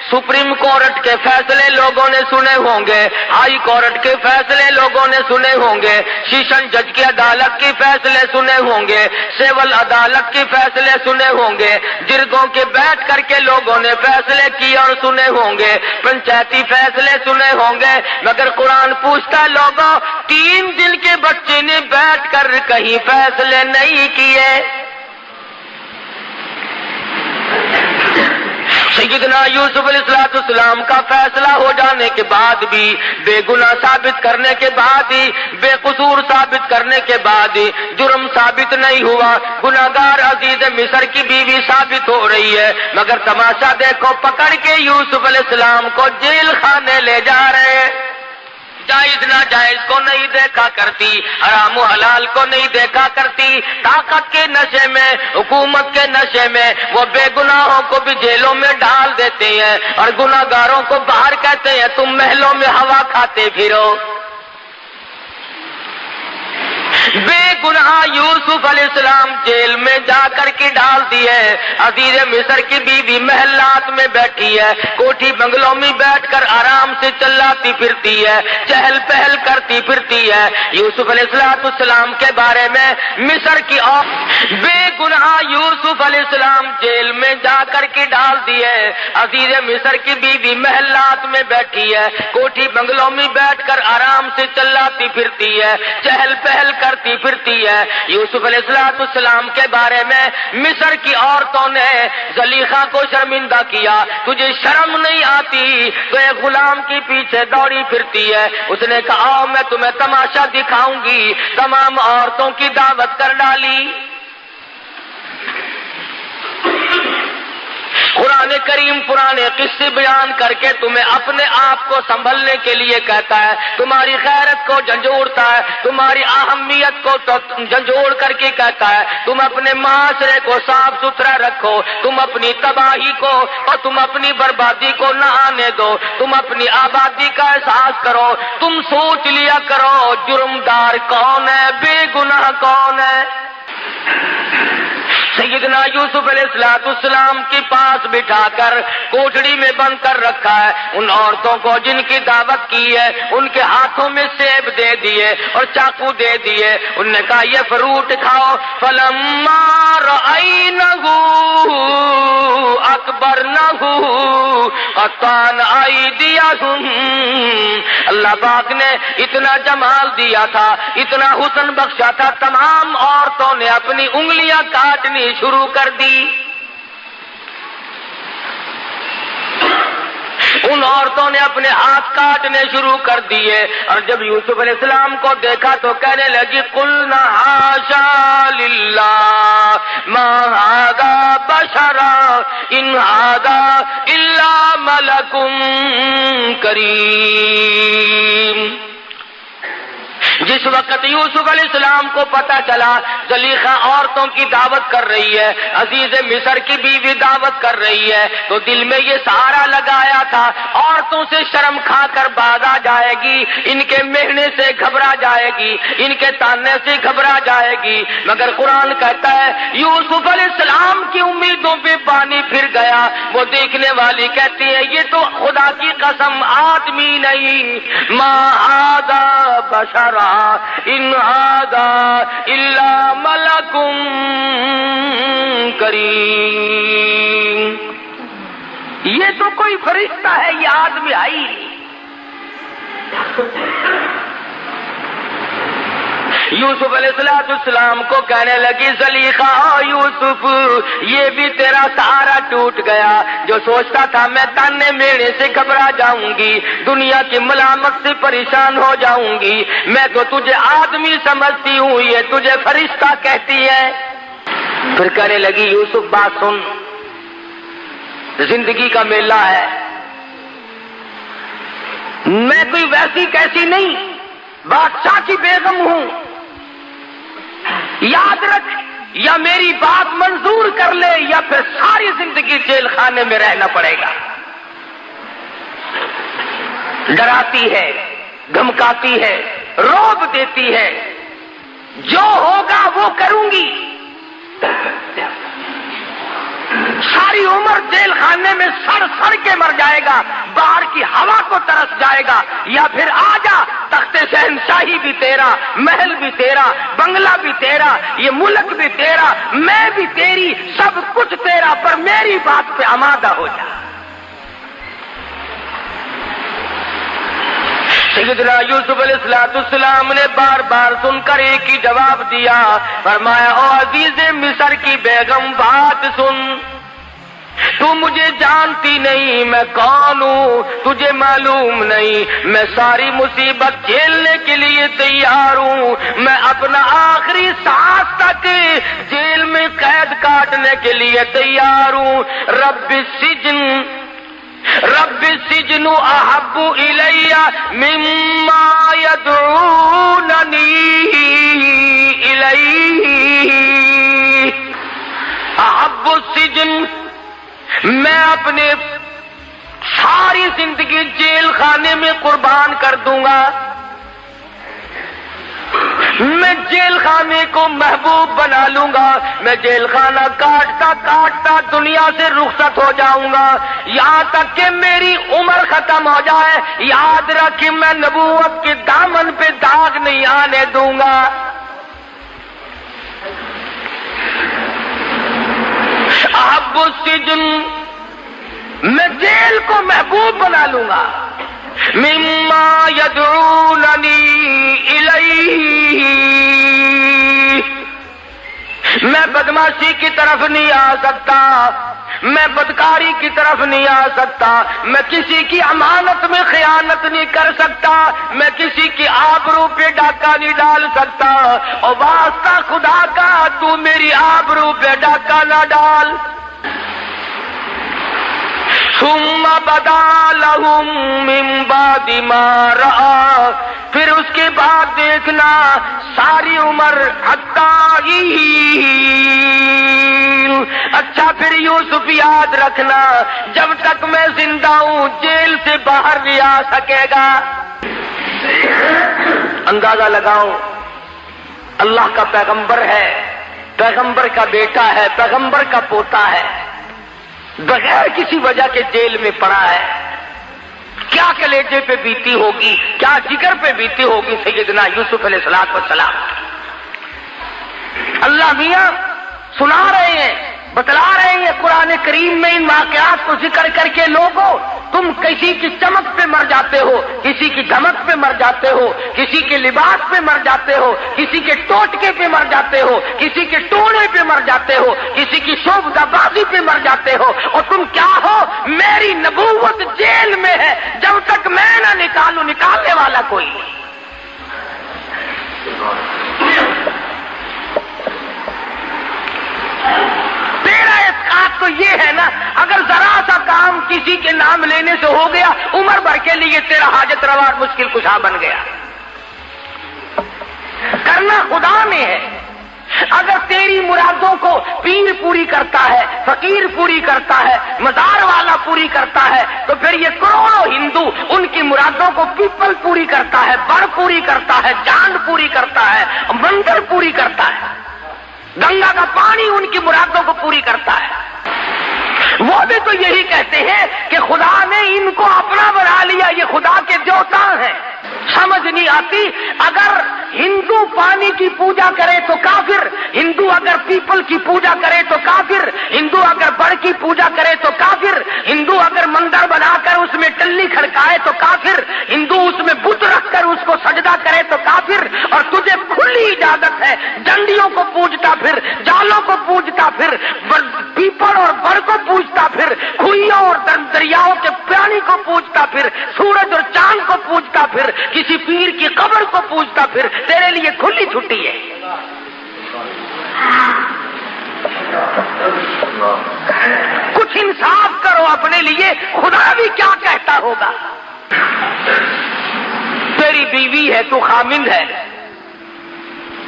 سپریم کورٹ کے فیصلے لوگوں نے سنے ہوں گے، ہائی کورٹ کے فیصلے لوگوں نے سنے ہوں گے، سیشن جج کی عدالت کے فیصلے سنے ہوں گے، سول عدالت کے فیصلے سنے ہوں گے، جرگوں کے بیٹھ کر کے لوگوں نے فیصلے کیے اور سنے ہوں گے، پنچایتی فیصلے سنے ہوں گے، مگر قرآن پوچھتا لوگوں 3 دن کے بچے نے بیٹھ کر کہیں فیصلے نہیں کیے۔ سیدنا یوسف علیہ السلام کا فیصلہ ہو جانے کے بعد بھی، بے گناہ ثابت کرنے کے بعد ہی، بے قصور ثابت کرنے کے بعد ہی جرم ثابت نہیں ہوا، گناہگار عزیز مصر کی بیوی ثابت ہو رہی ہے، مگر تماشا دیکھو، پکڑ کے یوسف علیہ السلام کو جیل خانے لے جا رہے ہیں۔ جائز ناجائز کو نہیں دیکھا کرتی، حرام و حلال کو نہیں دیکھا کرتی، طاقت کے نشے میں، حکومت کے نشے میں وہ بے گناہوں کو بھی جیلوں میں ڈال دیتے ہیں، اور گناہگاروں کو باہر کہتے ہیں تم محلوں میں ہوا کھاتے پھرو۔ بے گناہ یوسف علیہ السلام جیل میں جا کر کے ڈال دیے، عزیز مصر کی بیوی محلات میں بیٹھی ہے، کوٹھی بنگلوں میں بیٹھ کر آرام سے چلاتی پھرتی ہے، چہل پہل کرتی پھرتی ہے۔ یوسف علیہ السلام کے بارے میں مصر کی اور بے گناہ یوسف علیہ السلام جیل میں جا کر کے ڈال دیے، عزیز مصر کی بیوی محلات میں بیٹھی ہے، کوٹھی بنگلوں میں بیٹھ کر آرام سے چلاتی پھرتی ہے، چہل پہل کرتی پھرتی ہے۔ یوسف علیہ السلام کے بارے میں مصر کی عورتوں نے زلیخا کو شرمندہ کیا، تجھے شرم نہیں آتی، تو ایک غلام کے پیچھے دوڑی پھرتی ہے۔ اس نے کہا آؤ میں تمہیں تماشا دکھاؤں گی، تمام عورتوں کی دعوت کر ڈالی۔ قرآن کریم پرانے قصے بیان کر کے تمہیں اپنے آپ کو سنبھلنے کے لیے کہتا ہے، تمہاری غیرت کو جھنجھوڑتا ہے، تمہاری اہمیت کو جھنجھوڑ کر کے کہتا ہے تم اپنے معاشرے کو صاف ستھرا رکھو، تم اپنی تباہی کو اور تم اپنی بربادی کو نہ آنے دو، تم اپنی آبادی کا احساس کرو، تم سوچ لیا کرو جرمدار کون ہے، بے گناہ کون ہے۔ سیدنا یوسف علیہ السلام کے پاس بٹھا کر کوٹڑی میں بند کر رکھا ہے، ان عورتوں کو جن کی دعوت کی ہے ان کے ہاتھوں میں سیب دے دیے اور چاقو دے دیے، ان نے کہا یہ فروٹ کھاؤ۔ فلما رأینہ اکبرنہ قطعن ایدیہم، اللہ پاک نے اتنا جمال دیا تھا، اتنا حسن بخشا تھا، تمام عورتوں نے اپنی انگلیاں کاٹنی شروع کر دی۔ ان عورتوں نے اپنے ہاتھ کاٹنے شروع کر دیے، اور جب یوسف علیہ السلام کو دیکھا تو کہنے لگی قلنا حاشا للہ ما ھذا بشرا ان ھذا الا ملک کریم۔ جس وقت یوسف علیہ السلام کو پتا چلا زلیخا عورتوں کی دعوت کر رہی ہے، عزیز مصر کی بیوی دعوت کر رہی ہے، تو دل میں یہ سہارا لگایا تھا عورتوں سے شرم کھا کر باز آ جائے گی، ان کے مہنے سے گھبرا جائے گی، ان کے تانے سے گھبرا جائے گی، مگر قرآن کہتا ہے یوسف علیہ السلام کی امیدوں پہ پانی پھر گیا۔ وہ دیکھنے والی کہتی ہے یہ تو خدا کی قسم آدمی نہیں، ما ھذا بشرا ان ھذا الا ملک کریم، یہ تو کوئی فرشتہ ہے، یہ آدمی آئی نہیں۔ یوسف علیہ السلام کو کہنے لگی زلیخا یوسف یہ بھی تیرا سہارا ٹوٹ گیا، جو سوچتا تھا میں تانے میرے سے گھبرا جاؤں گی، دنیا کی ملامت سے پریشان ہو جاؤں گی، میں تو تجھے آدمی سمجھتی ہوں، یہ تجھے فرشتہ کہتی ہے۔ پھر کہنے لگی یوسف بات سن، زندگی کا میلہ ہے، میں کوئی ویسی کیسی نہیں، بادشاہ کی بیگم ہوں، یاد رکھ یا میری بات منظور کر لے یا پھر ساری زندگی جیل خانے میں رہنا پڑے گا۔ ڈراتی ہے، دھمکاتی ہے، رعب دیتی ہے، جو ہوگا وہ کروں گی، ساری عمر جیل خانے میں سڑ سڑ کے مر جائے گا، باہر کی ہوا کو ترس جائے گا، یا پھر آ جا تخت شہنشاہی بھی تیرا، محل بھی تیرا، بنگلہ بھی تیرا، یہ ملک بھی تیرا، میں بھی تیری، سب کچھ تیرا، پر میری بات پہ آمادہ ہو جا۔ سیدنا یوسف علیہ السلام نے بار بار سن کر ایک ہی جواب دیا، فرمایا او عزیز مصر کی بیگم بات سن، تو مجھے جانتی نہیں میں کون ہوں، تجھے معلوم نہیں میں ساری مصیبت جھیلنے کے لیے تیار ہوں، میں اپنا آخری سانس تک جیل میں قید کاٹنے کے لیے تیار ہوں۔ رب السجن احب الی مما یدعوننی الیہ، احب السجن، میں اپنے ساری زندگی جیل خانے میں قربان کر دوں گا، میں جیل خانے کو محبوب بنا لوں گا، میں جیل خانہ کاٹتا کاٹتا دنیا سے رخصت ہو جاؤں گا، یہاں تک کہ میری عمر ختم ہو جائے، یاد رکھ میں نبوت کے دامن پہ داغ نہیں آنے دوں گا۔ احب السجن، میں جیل کو محبوب بنا لوں گا، مما یدعوننی الیہ، میں بدماشی کی طرف نہیں آ سکتا، میں بدکاری کی طرف نہیں آ سکتا، میں کسی کی امانت میں خیانت نہیں کر سکتا، میں کسی کی آبرو پہ ڈاکہ نہیں ڈال سکتا، اور واسطہ خدا کا تو میری آبرو پہ ڈاکہ نہ ڈال۔ ثم بدا لهم من بعد ما رأى، پھر اس کے بعد دیکھنا ساری عمر حتی، اچھا پھر یوسف یاد رکھنا جب تک میں زندہ ہوں جیل سے باہر نہیں آ سکے گا۔ اندازہ لگاؤ، اللہ کا پیغمبر ہے، پیغمبر کا بیٹا ہے، پیغمبر کا پوتا ہے، بغیر کسی وجہ کے جیل میں پڑا ہے، کیا کلیجے پہ بیتی ہوگی، کیا جگر پہ بیتی ہوگی سیدنا یوسف علیہ السلام۔ اللہ میاں سنا رہے ہیں بتلا رہے ہیں قرآن کریم میں ان واقعات کو ذکر کر کے لوگوں، تم کسی کی چمک پہ مر جاتے ہو، کسی کی دھمک پہ مر جاتے ہو، کسی کے لباس پہ مر جاتے ہو، کسی کے ٹوٹکے پہ مر جاتے ہو، کسی کے ٹونے پہ مر جاتے ہو، کسی کی شوبدہ بازی پہ مر جاتے ہو، اور تم کیا ہو؟ میری نبوت جیل میں ہے، جب تک میں نہ نکالوں نکالنے والا کوئی نہیں۔ تیرا اسقاط تو یہ ہے نا، اگر ذرا سا کام کسی کے نام لینے سے ہو گیا، عمر بھر کے لیے تیرا حاجت روا اور مشکل کشا بن گیا۔ کرنا خدا نے ہے۔ اگر تیری مرادوں کو پیر پوری کرتا ہے، فقیر پوری کرتا ہے، مزار والا پوری کرتا ہے، تو پھر یہ کروڑوں ہندو ان کی مرادوں کو پیپل پوری کرتا ہے، بڑ پوری کرتا ہے، چاند پوری کرتا ہے، مندر پوری کرتا ہے، گنگا کا پانی ان کی مرادوں کو پوری کرتا ہے۔ وہ بھی تو یہی کہتے ہیں کہ خدا نے ان کو اپنا بنا لیا، یہ خدا کے دیوتا ہیں۔ سمجھ نہیں آتی، اگر ہندو پانی کی پوجا کرے تو کافر، ہندو اگر پیپل کی پوجا کرے تو کافر، ہندو اگر بڑ کی پوجا کرے تو کافر، ہندو اگر مندر بنا کر اس میں ٹلی کھڑکائے تو کافر، ہندو اس میں بت رکھ کر اس کو سجدہ کرے تو کافر، اور تجھے کھلی اجازت ہے ڈنڈیوں کو پوجتا پھر، جالوں کو پوجتا پھر، پیپل اور بڑ کو پوجتا پھر، کھوئیوں اور دریاؤں کے پانی کو پوجتا پھر، سورج اور چاند کو پوجتا پھر، کسی پیر کی قبر کو پوجتا پھر، تیرے لیے کھلی چھٹی ہے۔ کچھ انصاف کرو اپنے لیے، خدا بھی کیا کہتا ہوگا۔ تیری بیوی ہے، تو خامند ہے،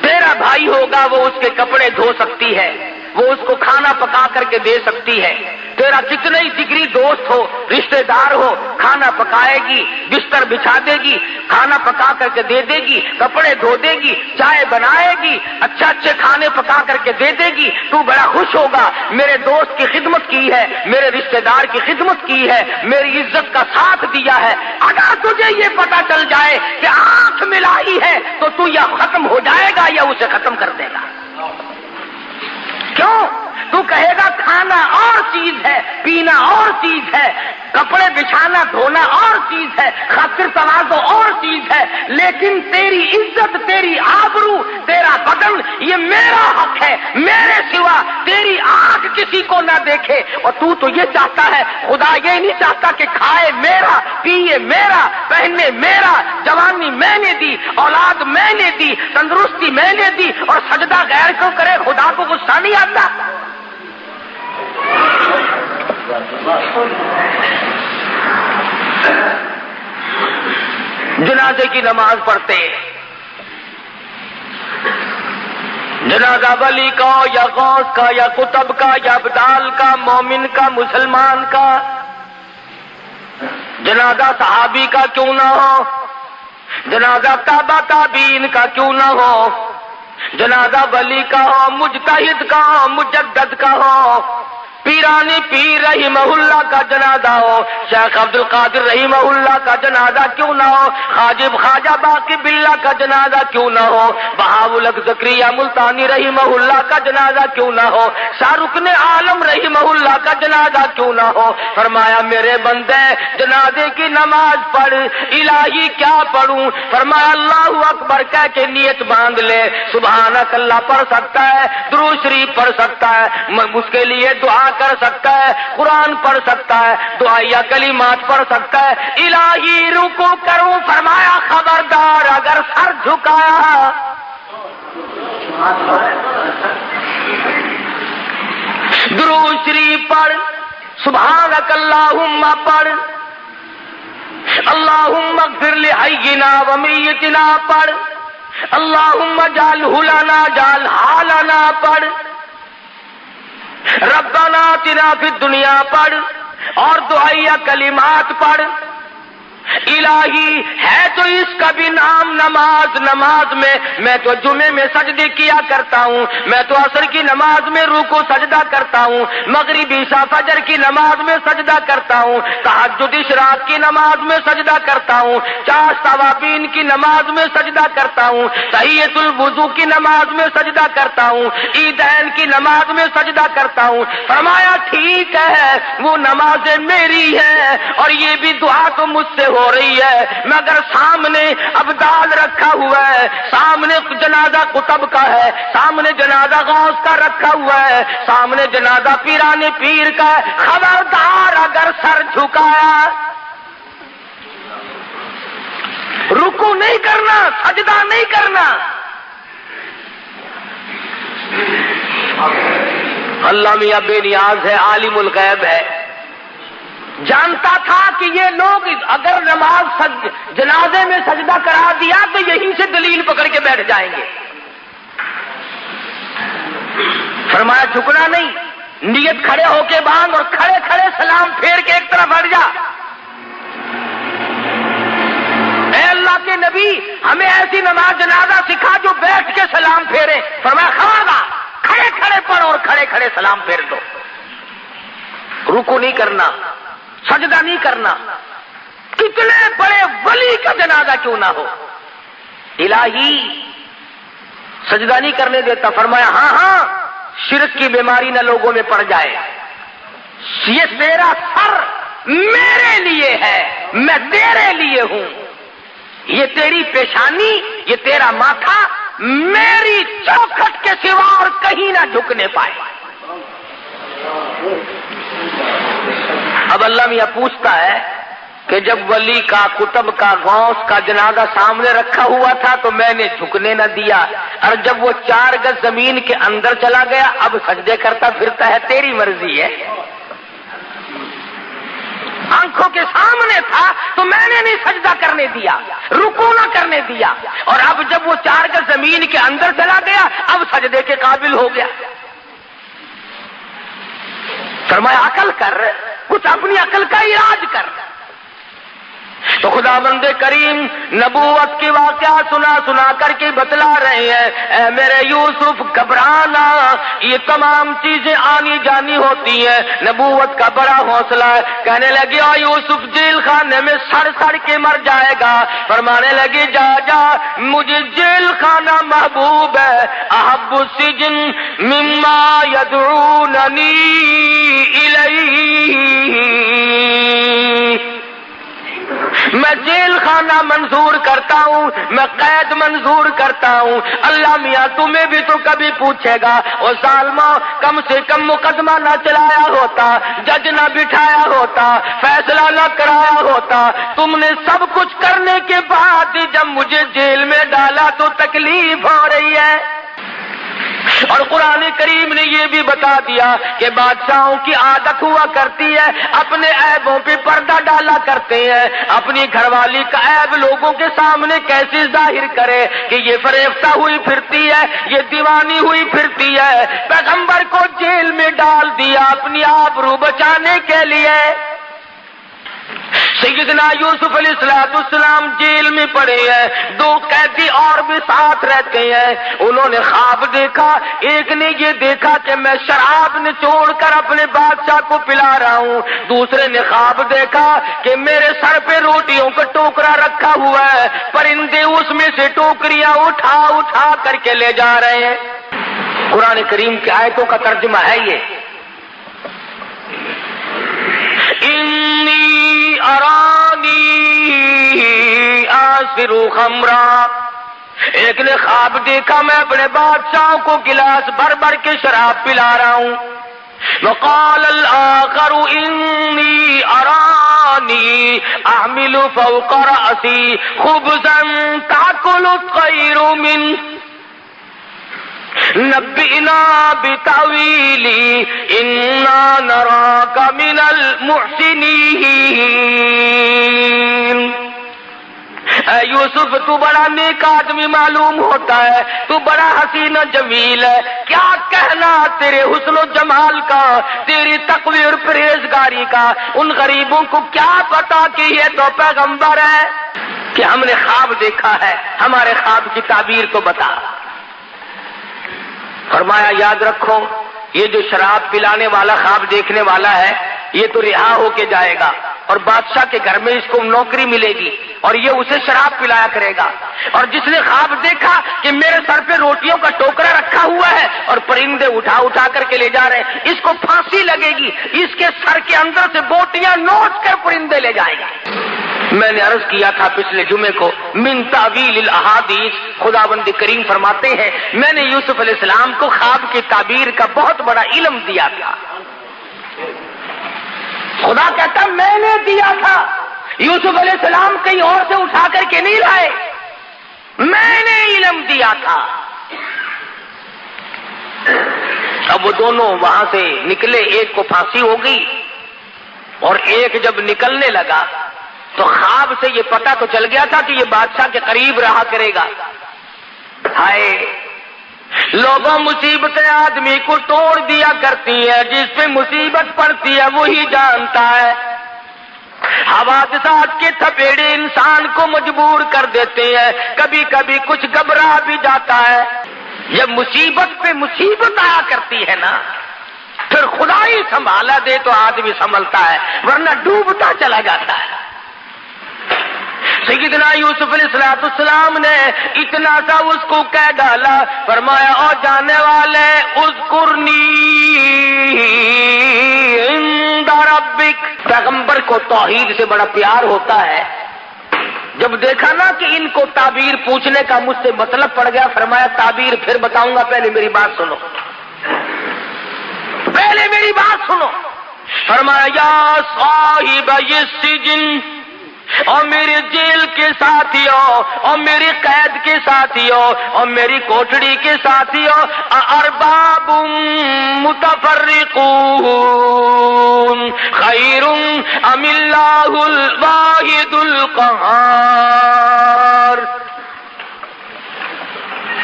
تیرا بھائی ہوگا وہ اس کے کپڑے دھو سکتی ہے، وہ اس کو کھانا پکا کر کے دے سکتی ہے، تیرا کتنا ہی جگری دوست ہو، رشتہ دار ہو، کھانا پکائے گی، بستر بچھا دے گی، کھانا پکا کر کے دے دے گی، کپڑے دھو دے گی، چائے بنائے گی، اچھے کھانے پکا کر کے دے دے گی، تو بڑا خوش ہوگا، میرے دوست کی خدمت کی ہے، میرے رشتہ دار کی خدمت کی ہے، میری عزت کا ساتھ دیا ہے۔ اگر تجھے یہ پتا چل جائے کہ آنکھ ملائی ہے تو تو یا ختم ہو جائے گا یا اسے ختم کر دے گا۔ کیوں؟ تو کہے گا کھانا اور چیز ہے، پینا اور چیز ہے، کپڑے بچھانا دھونا اور چیز ہے، خاطر تواضع اور چیز ہے، لیکن تیری عزت، تیری آبرو، تیرا بدن یہ میرا حق ہے، میرے سوا تیری آنکھ کسی کو نہ دیکھے۔ اور تو یہ چاہتا ہے، خدا یہ نہیں چاہتا کہ کھائے میرا، پیے میرا، پہنے میرا، جوانی میں نے دی، اولاد میں نے دی، تندرستی میں نے دی، اور سجدہ غیر کو کرے، خدا کو غصہ نہیں آتا؟ جنازے کی نماز پڑھتے، جنازہ ولی کا یا غوث کا یا قطب کا یا ابدال کا، مومن کا، مسلمان کا، جنازہ صحابی کا کیوں نہ ہو، جنازہ تابع تابعین کا کیوں نہ ہو، جنازہ ولی کا ہو، مجتہد کا ہو، مجدد کا ہو، پیرانی پیر رحمہ اللہ کا جنازہ ہو، شیخ عبد القادر رحمہ اللہ کا جنازہ کیوں نہ ہو، حاجب خواجہ باقی باللہ کا جنازہ کیوں نہ ہو، بہاءالحق زکریا ملتانی رحمہ اللہ کا جنازہ کیوں نہ ہو، شاہ رکن عالم رحمہ اللہ کا جنازہ کیوں نہ ہو۔ فرمایا میرے بندے جنازے کی نماز پڑھ، الہی کیا پڑھوں؟ فرمایا اللہ اکبر کہہ کے نیت باندھ لے، سبحانک اللہ پڑھ سکتا ہے، درود شریف پڑھ سکتا ہے، اس کے لیے دعا کر سکتا ہے، قرآن پڑھ سکتا ہے، دعائیہ کلمات پڑھ سکتا ہے۔ الہی رکو کروں، فرمایا خبردار اگر سر جھکایا، درود شریف پڑھ، سبحانک اللہم پڑھ، اللہم اغفر لحینا و میتنا پڑھ، اللہم اجعلہ لنا اجعل حالنا پڑھ، ربنا آتنا فی الدنیا پڑھ، اور دعائیہ کلمات پڑھ۔ الہی ہے تو اس کا بھی نام نماز، نماز میں تو جمعے میں سجدے کیا کرتا ہوں، میں تو عصر کی نماز میں رکوع سجدہ کرتا ہوں، مغربی عشاء فجر کی نماز میں سجدہ کرتا ہوں، تہجد اشراق کی نماز میں سجدہ کرتا ہوں، چاش توابین کی نماز میں سجدہ کرتا ہوں، تحیۃ الوضو کی نماز میں سجدہ کرتا ہوں، عیدین کی نماز میں سجدہ کرتا ہوں۔ فرمایا ٹھیک ہے، وہ نمازیں میری ہیں اور یہ بھی دعا تو مجھ سے ہو رہی ہے، مگر سامنے ابدال رکھا ہوا ہے، سامنے جنازہ قطب کا ہے، سامنے جنازہ غوث کا رکھا ہوا ہے، سامنے جنازہ پیران پیر کا ہے، خبردار اگر سر جھکایا، رکوع نہیں کرنا، سجدہ نہیں کرنا۔ اللہ میاں بے نیاز ہے، عالم الغیب ہے، جانتا تھا کہ یہ لوگ اگر نماز جنازے میں سجدہ کرا دیا تو یہیں سے دلیل پکڑ کے بیٹھ جائیں گے۔ فرمایا جھکنا نہیں، نیت کھڑے ہو کے باندھ اور کھڑے کھڑے سلام پھیر کے ایک طرف ہٹ جا۔ اے اللہ کے نبی، ہمیں ایسی نماز جنازہ سکھا جو بیٹھ کے سلام پھیرے۔ فرمایا خبردار، کھڑے کھڑے پڑھ اور کھڑے کھڑے سلام پھیر دو، رکوع نہیں کرنا، سجدہ نہیں کرنا، کتنے بڑے ولی کا جنازہ کیوں نہ ہو، الہی سجدہ نہیں کرنے دیتا۔ فرمایا ہاں شرک کی بیماری نہ لوگوں میں پڑ جائے، یہ تیرا سر میرے لیے ہے، میں تیرے لیے ہوں، یہ تیری پیشانی، یہ تیرا ماتھا میری چوکھٹ کے سوا اور کہیں نہ جھکنے پائے۔ اب اللہ میاں پوچھتا ہے کہ جب ولی کا، قطب کا، غوث کا جنازہ سامنے رکھا ہوا تھا تو میں نے جھکنے نہ دیا، اور جب وہ 4 گز زمین کے اندر چلا گیا اب سجدے کرتا پھرتا ہے، تیری مرضی ہے۔ آنکھوں کے سامنے تھا تو میں نے نہیں سجدہ کرنے دیا، رکوع نہ کرنے دیا، اور اب جب وہ 4 گز زمین کے اندر چلا گیا اب سجدے کے قابل ہو گیا۔ فرمایا عقل کر، کچھ اپنی عقل کا علاج کر۔ تو خدا بند کریم نبوت کی واقعہ سنا کر کے بتلا رہے ہیں، اے میرے یوسف گھبرانا، یہ تمام چیزیں آنی جانی ہوتی ہیں، نبوت کا بڑا حوصلہ ہے۔ کہنے لگی او یوسف جیل خانے میں سڑ کے مر جائے گا، فرمانے لگی جا مجھے جیل خانہ محبوب ہے، احب السجن مما یدعوننی الیہ، میں جیل خانہ منظور کرتا ہوں، میں قید منظور کرتا ہوں۔ اللہ میاں تمہیں بھی تو کبھی پوچھے گا، او ظالمو کم سے کم مقدمہ نہ چلایا ہوتا، جج نہ بٹھایا ہوتا، فیصلہ نہ کرایا ہوتا، تم نے سب کچھ کرنے کے بعد جب مجھے جیل میں ڈالا تو تکلیف ہو رہی ہے۔ اور قرآن کریم نے یہ بھی بتا دیا کہ بادشاہوں کی عادت ہوا کرتی ہے، اپنے عیبوں پہ پردہ ڈالا کرتے ہیں، اپنی گھر والی کا عیب لوگوں کے سامنے کیسے ظاہر کرے کہ یہ فریفتہ ہوئی پھرتی ہے، یہ دیوانی ہوئی پھرتی ہے۔ پیغمبر کو جیل میں ڈال دیا اپنی آبرو بچانے کے لیے۔ سیدنا یوسف علیہ السلام جیل میں پڑے ہیں، 2 قیدی اور بھی ساتھ رہتے ہیں، انہوں نے خواب دیکھا، ایک نے یہ دیکھا کہ میں شراب نچوڑ کر اپنے بادشاہ کو پلا رہا ہوں، دوسرے نے خواب دیکھا کہ میرے سر پہ روٹیوں کا ٹوکرا رکھا ہوا ہے، پرندے اس میں سے ٹوکریاں اٹھا کر کے لے جا رہے ہیں۔ قرآن کریم کی آیتوں کا ترجمہ ہے یہ، انی ارانی آسر خمرا، ایک نے خواب دیکھا میں اپنے بادشاہوں کو گلاس بھر بھر کے شراب پلا رہا ہوں۔ وقال الآخر انی ارانی احمل فوق رأسی خبزا تأکل الطیر منہ نبئنا بتاویلی انا نراک من المحسنین۔ اے یوسف تو بڑا نیک آدمی معلوم ہوتا ہے، تو بڑا حسین و جمیل ہے، کیا کہنا تیرے حسن و جمال کا، تیری تقوی اور پرہیزگاری کا، ان غریبوں کو کیا پتا کہ یہ تو پیغمبر ہے، کہ ہم نے خواب دیکھا ہے، ہمارے خواب کی تعبیر تو بتا۔ فرمایا یاد رکھو یہ جو شراب پلانے والا خواب دیکھنے والا ہے یہ تو رہا ہو کے جائے گا، اور بادشاہ کے گھر میں اس کو نوکری ملے گی اور یہ اسے شراب پلایا کرے گا، اور جس نے خواب دیکھا کہ میرے سر پہ روٹیوں کا ٹوکرا رکھا ہوا ہے اور پرندے اٹھا اٹھا کر کے لے جا رہے ہیں، اس کو پھانسی لگے گی، اس کے سر کے اندر سے بوٹیاں نوچ کر پرندے لے جائے گا۔ میں نے عرض کیا تھا پچھلے جمعے کو، من تعویل الاحادیث، خداوند کریم فرماتے ہیں میں نے یوسف علیہ السلام کو خواب کی تعبیر کا بہت بڑا علم دیا تھا۔ خدا کہتا میں نے دیا تھا، یوسف علیہ السلام کہیں اور سے اٹھا کر کے نہیں لائے، میں نے علم دیا تھا۔ اب وہ دونوں وہاں سے نکلے، ایک کو پھانسی ہو گئی اور ایک جب نکلنے لگا تو خواب سے یہ پتہ تو چل گیا تھا کہ یہ بادشاہ کے قریب رہا کرے گا۔ ہائے لوگوں مصیبتیں آدمی کو توڑ دیا کرتی ہیں، جس پہ مصیبت پڑتی ہے وہی جانتا ہے۔ حوادثات کے تھپیڑے انسان کو مجبور کر دیتے ہیں، کبھی کبھی کچھ گھبرا بھی جاتا ہے۔ جب مصیبت پہ مصیبت آیا کرتی ہے نا پھر خدا ہی سنبھالا دے تو آدمی سنبھلتا ہے، ورنہ ڈوبتا چلا جاتا ہے۔ سیدنا یوسف علیہ السلام نے اتنا سا اس کو کہہ ڈالا، فرمایا او جانے والے اذکرنی عند ربک۔ پیغمبر کو توحید سے بڑا پیار ہوتا ہے، جب دیکھا نا کہ ان کو تعبیر پوچھنے کا مجھ سے مطلب پڑ گیا، فرمایا تعبیر پھر بتاؤں گا، پہلے میری بات سنو، پہلے میری بات سنو۔ فرمایا یا صاحب السجن، اور میرے جیل کے ساتھیوں اور میری قید کے ساتھیوں اور میری کوٹڑی کے ساتھیوں، ارباب متفرقون خیر ام اللہ الواحد القہار۔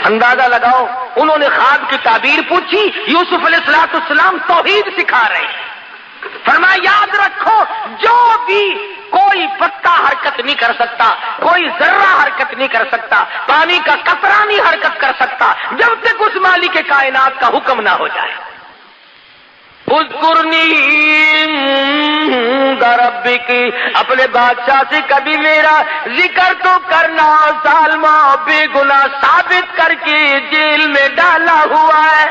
اندازہ لگاؤ، انہوں نے خواب کی تعبیر پوچھی، یوسف علیہ السلام توحید سکھا رہے ہیں۔ فرمایا یاد رکھو جو بھی کوئی پتا حرکت نہیں کر سکتا، کوئی ذرہ حرکت نہیں کر سکتا، پانی کا قطرہ نہیں حرکت کر سکتا جب تک اس مالک کائنات کا حکم نہ ہو جائے۔ اذکرنی عند ربک، اپنے بادشاہ سے کبھی میرا ذکر تو کرنا، ظالمہ بے گناہ ثابت کر کے جیل میں ڈالا ہوا ہے،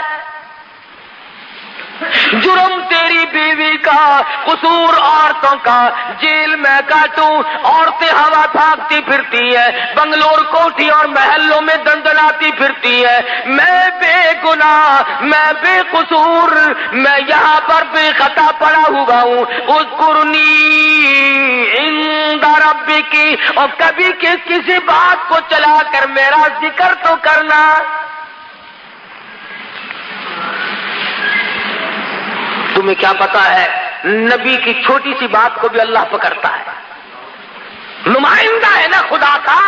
جرم تیری بیوی کا، قصور عورتوں کا، جیل میں کاٹوں، عورتیں ہوا بھاگتی پھرتی ہیں، بنگلور کوٹھی اور محلوں میں دندناتی پھرتی ہیں، میں بے گناہ، میں بے قصور، میں یہاں پر بے خطا پڑا ہوا ہوں۔ اذکرنی عند ربک، اور کبھی کسی بات کو چلا کر میرا ذکر تو کرنا۔ تمہیں کیا پتا ہے نبی کی چھوٹی سی بات کو بھی اللہ پکڑتا ہے، نمائندہ ہے نا خدا کا۔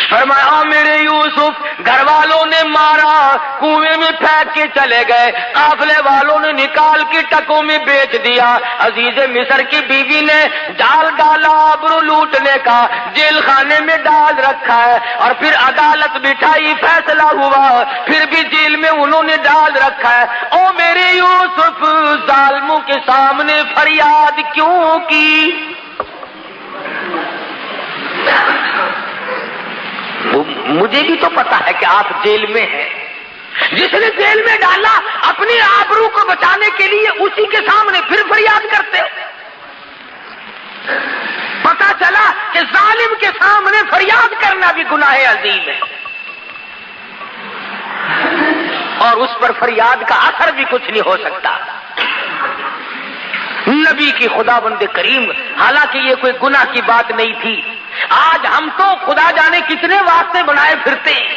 فرمایا میرے یوسف، گھر والوں نے مارا، کنویں میں پھینک کے چلے گئے، قافلے والوں نے نکال کے ٹکوں میں بیچ دیا، عزیز مصر کی بیوی نے جال ڈالا آبرو لوٹنے کا، جیل خانے میں ڈال رکھا ہے، اور پھر عدالت بٹھائی، فیصلہ ہوا، پھر بھی جیل میں انہوں نے ڈال رکھا ہے۔ او میرے یوسف، ظالموں کے سامنے فریاد کیوں کی؟ مجھے بھی تو پتا ہے کہ آپ جیل میں ہیں، جس نے جیل میں ڈالا اپنی آبرو کو بچانے کے لیے اسی کے سامنے پھر فریاد کرتے ہو۔ پتا چلا کہ ظالم کے سامنے فریاد کرنا بھی گناہ عظیم ہے، اور اس پر فریاد کا اثر بھی کچھ نہیں ہو سکتا۔ نبی کی خداوند کریم، حالانکہ یہ کوئی گناہ کی بات نہیں تھی، آج ہم تو خدا جانے کتنے واسطے بنائے پھرتے ہیں،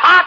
7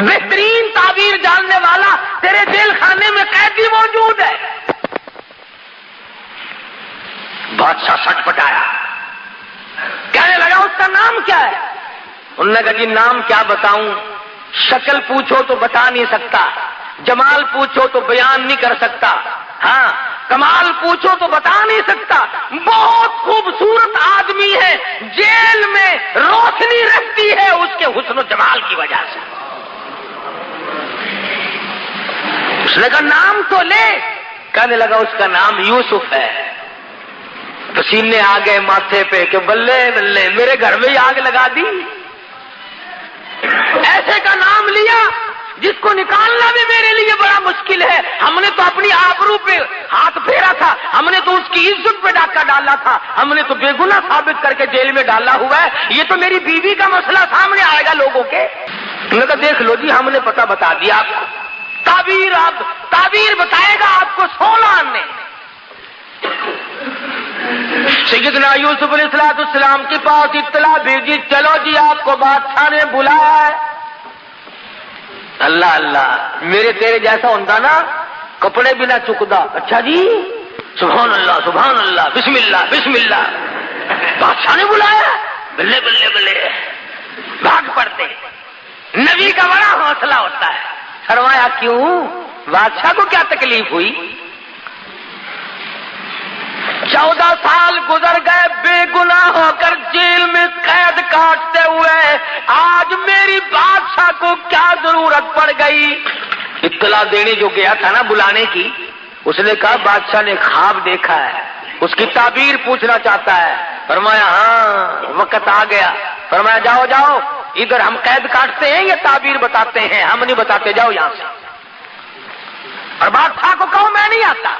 بہترین تعبیر جاننے والا تیرے جیل خانے میں قیدی موجود ہے۔ بادشاہ سٹ پٹایا، کہنے لگا اس کا نام کیا ہے؟ انہوں نے کہا جی نام کیا بتاؤں، شکل پوچھو تو بتا نہیں سکتا، جمال پوچھو تو بیان نہیں کر سکتا، ہاں کمال پوچھو تو بتا نہیں سکتا، بہت خوبصورت آدمی ہے، جیل میں روشنی رہتی ہے اس کے حسن و جمال کی وجہ سے۔ اس نے کہا نام تو لے، کہنے لگا اس کا نام یوسف ہے۔ پسینے آ گئے ماتھے پہ کہ بلے بلے میرے گھر میں ہی آگ لگا دی، ایسے کا نام لیا جس کو نکالنا بھی میرے لیے بڑا مشکل ہے۔ ہم نے تو اپنی آبرو پہ ہاتھ پھیرا تھا، ہم نے تو اس کی عزت پہ ڈاکہ ڈالا تھا، ہم نے تو بے گناہ ثابت کر کے جیل میں ڈالا ہوا ہے، یہ تو میری بیوی کا مسئلہ سامنے آئے گا لوگوں کے۔ انہوں نے کہا دیکھ لو جی ہم نے پتہ بتا دیا آپ کو، تعبیر بتائے گا آپ کو 16 نے۔ سیدنا یوسف علیہ السلام کے پاس اطلاع بھیجی، چلو جی آپ کو بادشاہ نے بلایا ہے۔ اللہ اللہ، میرے تیرے جیسا ہوتا نا کپڑے بھی نہ چکدا، اچھا جی سبحان اللہ سبحان اللہ بسم اللہ بسم اللہ، بادشاہ نے بلایا، بلے بلے بلے بھاگ پڑتے۔ نبی کا بڑا حوصلہ ہوتا ہے۔ فرمایا کیوں، بادشاہ کو کیا تکلیف ہوئی؟ 14 سال گزر گئے بے گناہ ہو کر جیل میں قید کاٹتے ہوئے، آج میری بادشاہ کو کیا ضرورت پڑ گئی؟ اطلاع دینے جو گیا تھا نا بلانے کی، اس نے کہا بادشاہ نے خواب دیکھا ہے، اس کی تعبیر پوچھنا چاہتا ہے۔ فرمایا ہاں وقت آ گیا۔ فرمایا جاؤ جاؤ، ادھر ہم قید کاٹتے ہیں یا تعبیر بتاتے ہیں؟ ہم نہیں بتاتے، جاؤ یہاں سے۔ اور بادشاہ کو کہو میں نہیں آتا۔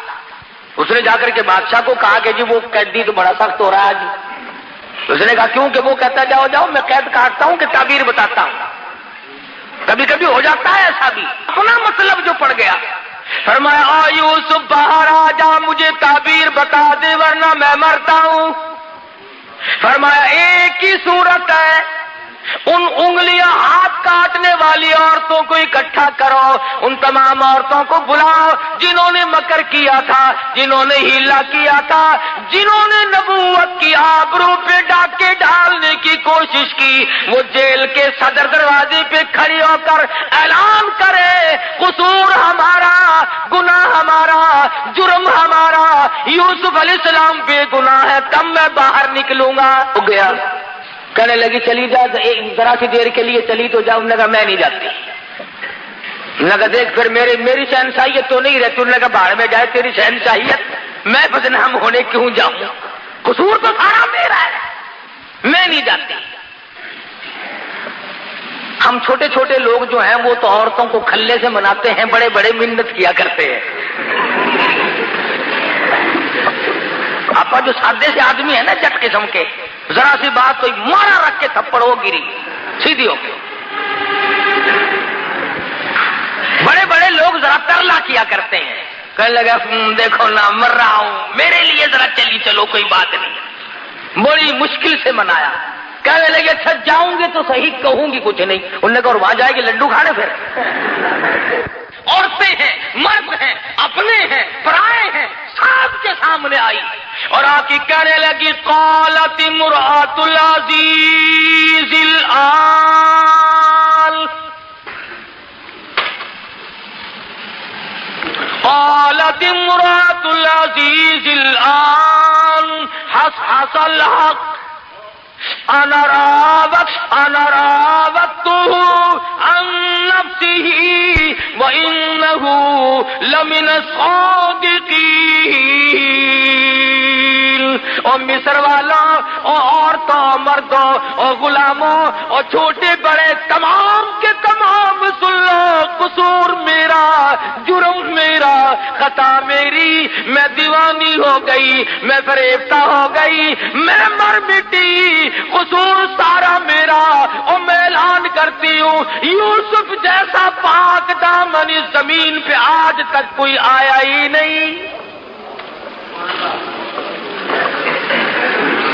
اس نے جا کر کے بادشاہ کو کہا کہ جی وہ قیدی تو بڑا سخت ہو رہا ہے جی۔ اس نے کہا کیوں؟ کہ وہ کہتا ہے جاؤ جاؤ میں قید کاٹتا ہوں کہ تعبیر بتاتا ہوں۔ کبھی کبھی ہو جاتا ہے ایسا بھی، اپنا مطلب جو پڑ گیا۔ فرمایا آ یوسف باہر آ جا، مجھے تعبیر بتا دے ورنہ میں مرتا ہوں۔ فرمایا ایک ہی صورت ہے، ان انگلیاں ہاتھ کاٹنے والی عورتوں کو اکٹھا کرو، ان تمام عورتوں کو بلاؤ جنہوں نے مکر کیا تھا، جنہوں نے ہیلا کیا تھا، جنہوں نے نبوت کی آبرو پہ ڈاکے ڈالنے کی کوشش کی، وہ جیل کے صدر دروازے پہ کھڑی ہو کر اعلان کرے قصور ہمارا، گناہ ہمارا، جرم ہمارا، یوسف علیہ السلام بے گناہ ہے، تب میں باہر نکلوں گا۔ ہو گیا، کہنے لگی چلی جا، ذرا سی دیر کے لیے چلی تو جاؤ۔ انہوں نے کہا میں نہیں جاتی۔ انہوں نے کہا دیکھ پھر میری شہنشاہیت تو نہیں رہتی۔ انہوں نے کہا باہر میں جائے تیری شہنشاہیت، میں بدنام ہونے کیوں جاؤں، قصور تو سارا میرا ہے، میں نہیں جاتی۔ ہم چھوٹے چھوٹے لوگ جو ہیں وہ تو عورتوں کو کھلے سے مناتے ہیں، بڑے بڑے منت کیا کرتے ہیں۔ آپ جو سادے سے آدمی ہے نا جٹ قسم کے، ذرا سی بات تو مارا رکھ کے تھپڑ ہو گری سیدھی ہو کے۔ بڑے بڑے لوگ ذرا ترلا کیا کرتے ہیں، کہنے لگا دیکھو نا مر رہا ہوں، میرے لیے ذرا چلی چلو کوئی بات نہیں۔ بڑی مشکل سے منایا۔ کہنے لگے اچھا جاؤں گے تو صحیح، کہوں گی کچھ نہیں۔ انہوں نے کہا اور وہاں جائے گی لڈو کھانے پھر؟ عورتیں ہیں، مرد ہیں، اپنے ہیں، پرائے ہیں، سب کے سامنے آئی اور آ کے کہنے لگی قالت امرأۃ العزیز الآن، قالت امرأۃ العزیز الآن حصحص الحق انا راودته عن نفسه وانه لمن الصادقین۔ اور مصر والوں اور عورتوں، مردوں اور غلاموں اور چھوٹے بڑے تمام کے تمام سن لو، قصور میرا، جرم میرا، خطا میری، میں دیوانی ہو گئی، میں فریفتہ ہو گئی، میں مر مٹی، قصور سارا میرا۔ اور میں اعلان کرتی ہوں یوسف جیسا پاک دامن اس زمین پہ آج تک کوئی آیا ہی نہیں۔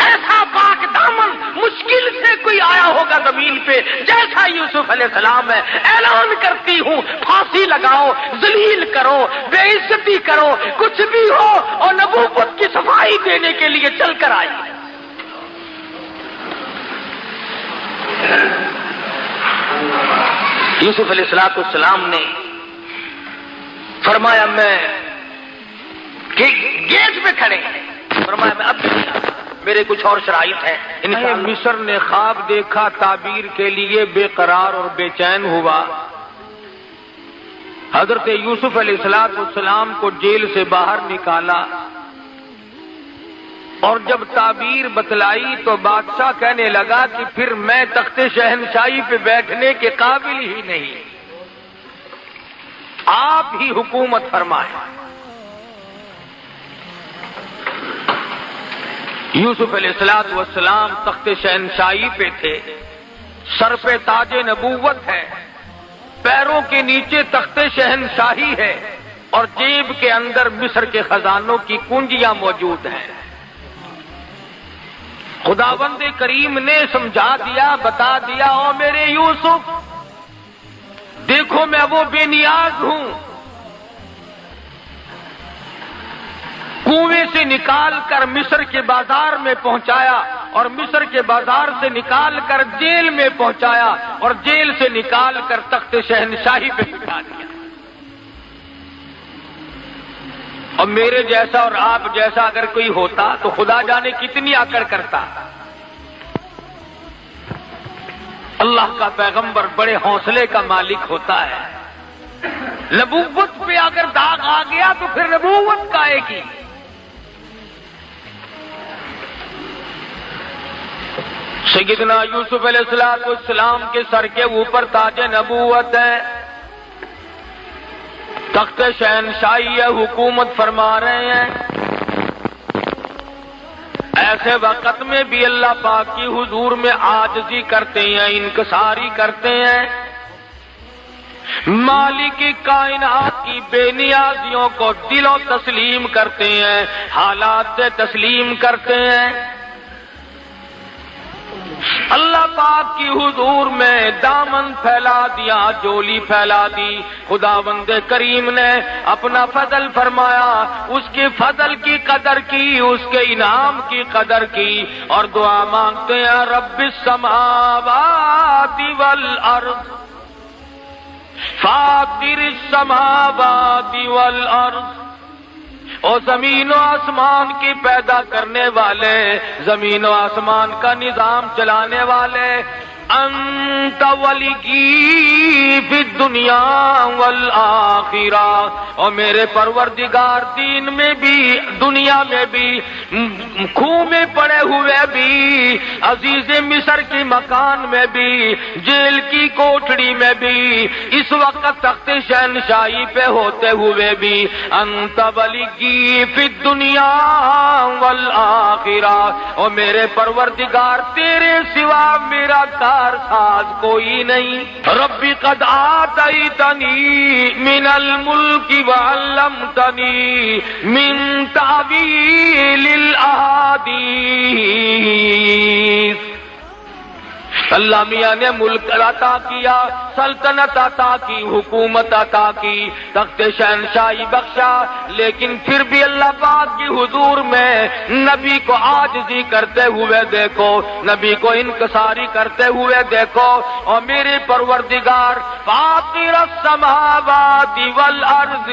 ایسا پاک دامن مجھ مشکل سے کوئی آیا ہوگا زمین پہ جیسا یوسف علیہ السلام ہے، اعلان کرتی ہوں پھانسی لگاؤ، ذلیل کرو، بے عزتی کرو، کچھ بھی ہو، اور نبوت کی صفائی دینے کے لیے چل کر آئی۔ یوسف علیہ السلام نے فرمایا میں گیٹ پہ کھڑے ہیں، فرمایا میں اب میرے کچھ اور شرائط ہیں۔ مصر نے خواب دیکھا، تعبیر کے لیے بے قرار اور بے چین ہوا۔ حضرت یوسف علیہ السلام کو جیل سے باہر نکالا، اور جب تعبیر بتلائی تو بادشاہ کہنے لگا کہ پھر میں تخت شہنشاہی پہ بیٹھنے کے قابل ہی نہیں، آپ ہی حکومت فرمائیں۔ یوسف علیہ السلام تخت شہنشاہی پہ تھے، سر پہ تاج نبوت ہے، پیروں کے نیچے تخت شہنشاہی ہے، اور جیب کے اندر مصر کے خزانوں کی کنجیاں موجود ہیں۔ خداوند کریم نے سمجھا دیا، بتا دیا، او میرے یوسف دیکھو میں وہ بے نیاز ہوں، کنویں سے نکال کر مصر کے بازار میں پہنچایا، اور مصر کے بازار سے نکال کر جیل میں پہنچایا، اور جیل سے نکال کر تخت شہنشاہی پہ بٹھا دیا۔ اور میرے جیسا اور آپ جیسا اگر کوئی ہوتا تو خدا جانے کتنی آکڑ کرتا۔ اللہ کا پیغمبر بڑے حوصلے کا مالک ہوتا ہے، نبوت پہ اگر داغ آ گیا تو پھر نبوت کا ایک ہی۔ سیدنا یوسف علیہ السلام کے سر کے اوپر تاج نبوت ہے، تخت شہنشاہی حکومت فرما رہے ہیں۔ ایسے وقت میں بھی اللہ پاک کی حضور میں عاجزی کرتے ہیں، انکساری کرتے ہیں، مالک کائنات کی بے نیازیوں کو دل و تسلیم کرتے ہیں، حالات سے تسلیم کرتے ہیں۔ اللہ پاک کی حضور میں دامن پھیلا دیا، جولی پھیلا دی۔ خداوند کریم نے اپنا فضل فرمایا، اس کے فضل کی قدر کی، اس کے انعام کی قدر کی، اور دعا مانگتے ہیں رب السماوات والارض فاطر السماوات والارض، اور زمین و آسمان کی پیدا کرنے والے، زمین و آسمان کا نظام چلانے والے، انت ولی فی الدنیا والآخرہ، اور میرے پروردگار دین میں بھی دنیا میں بھی، خوں میں پڑے ہوئے بھی، عزیز مصر کی مکان میں بھی، جیل کی کوٹڑی میں بھی، اس وقت تخت شہنشاہی پہ ہوتے ہوئے بھی، انت ولی فی الدنیا والآخرہ، اور میرے پروردگار تیرے سوا میرا ساز کوئی نہیں۔ ربی قد آتیتنی من الملک وعلمتنی من تعویل الاحادیث، اللہ میاں نے ملک عطا کیا، سلطنت عطا کی، حکومت عطا کی، تخت شہنشاہی بخشا، لیکن پھر بھی اللہ پاک کی حضور میں نبی کو عاجزی کرتے ہوئے دیکھو، نبی کو انکساری کرتے ہوئے دیکھو۔ اور میرے پروردگار فاطر السماوات والارض،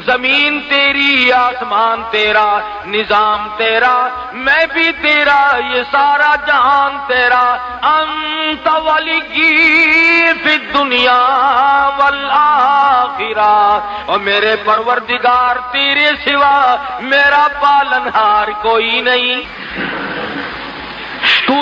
زمین تیری، آسمان تیرا، نظام تیرا، میں بھی تیرا، یہ سارا جہان تیرا، انت ولی فی الدنیا والآخرہ، اور میرے پروردگار تیرے سوا میرا پالنہار کوئی نہیں۔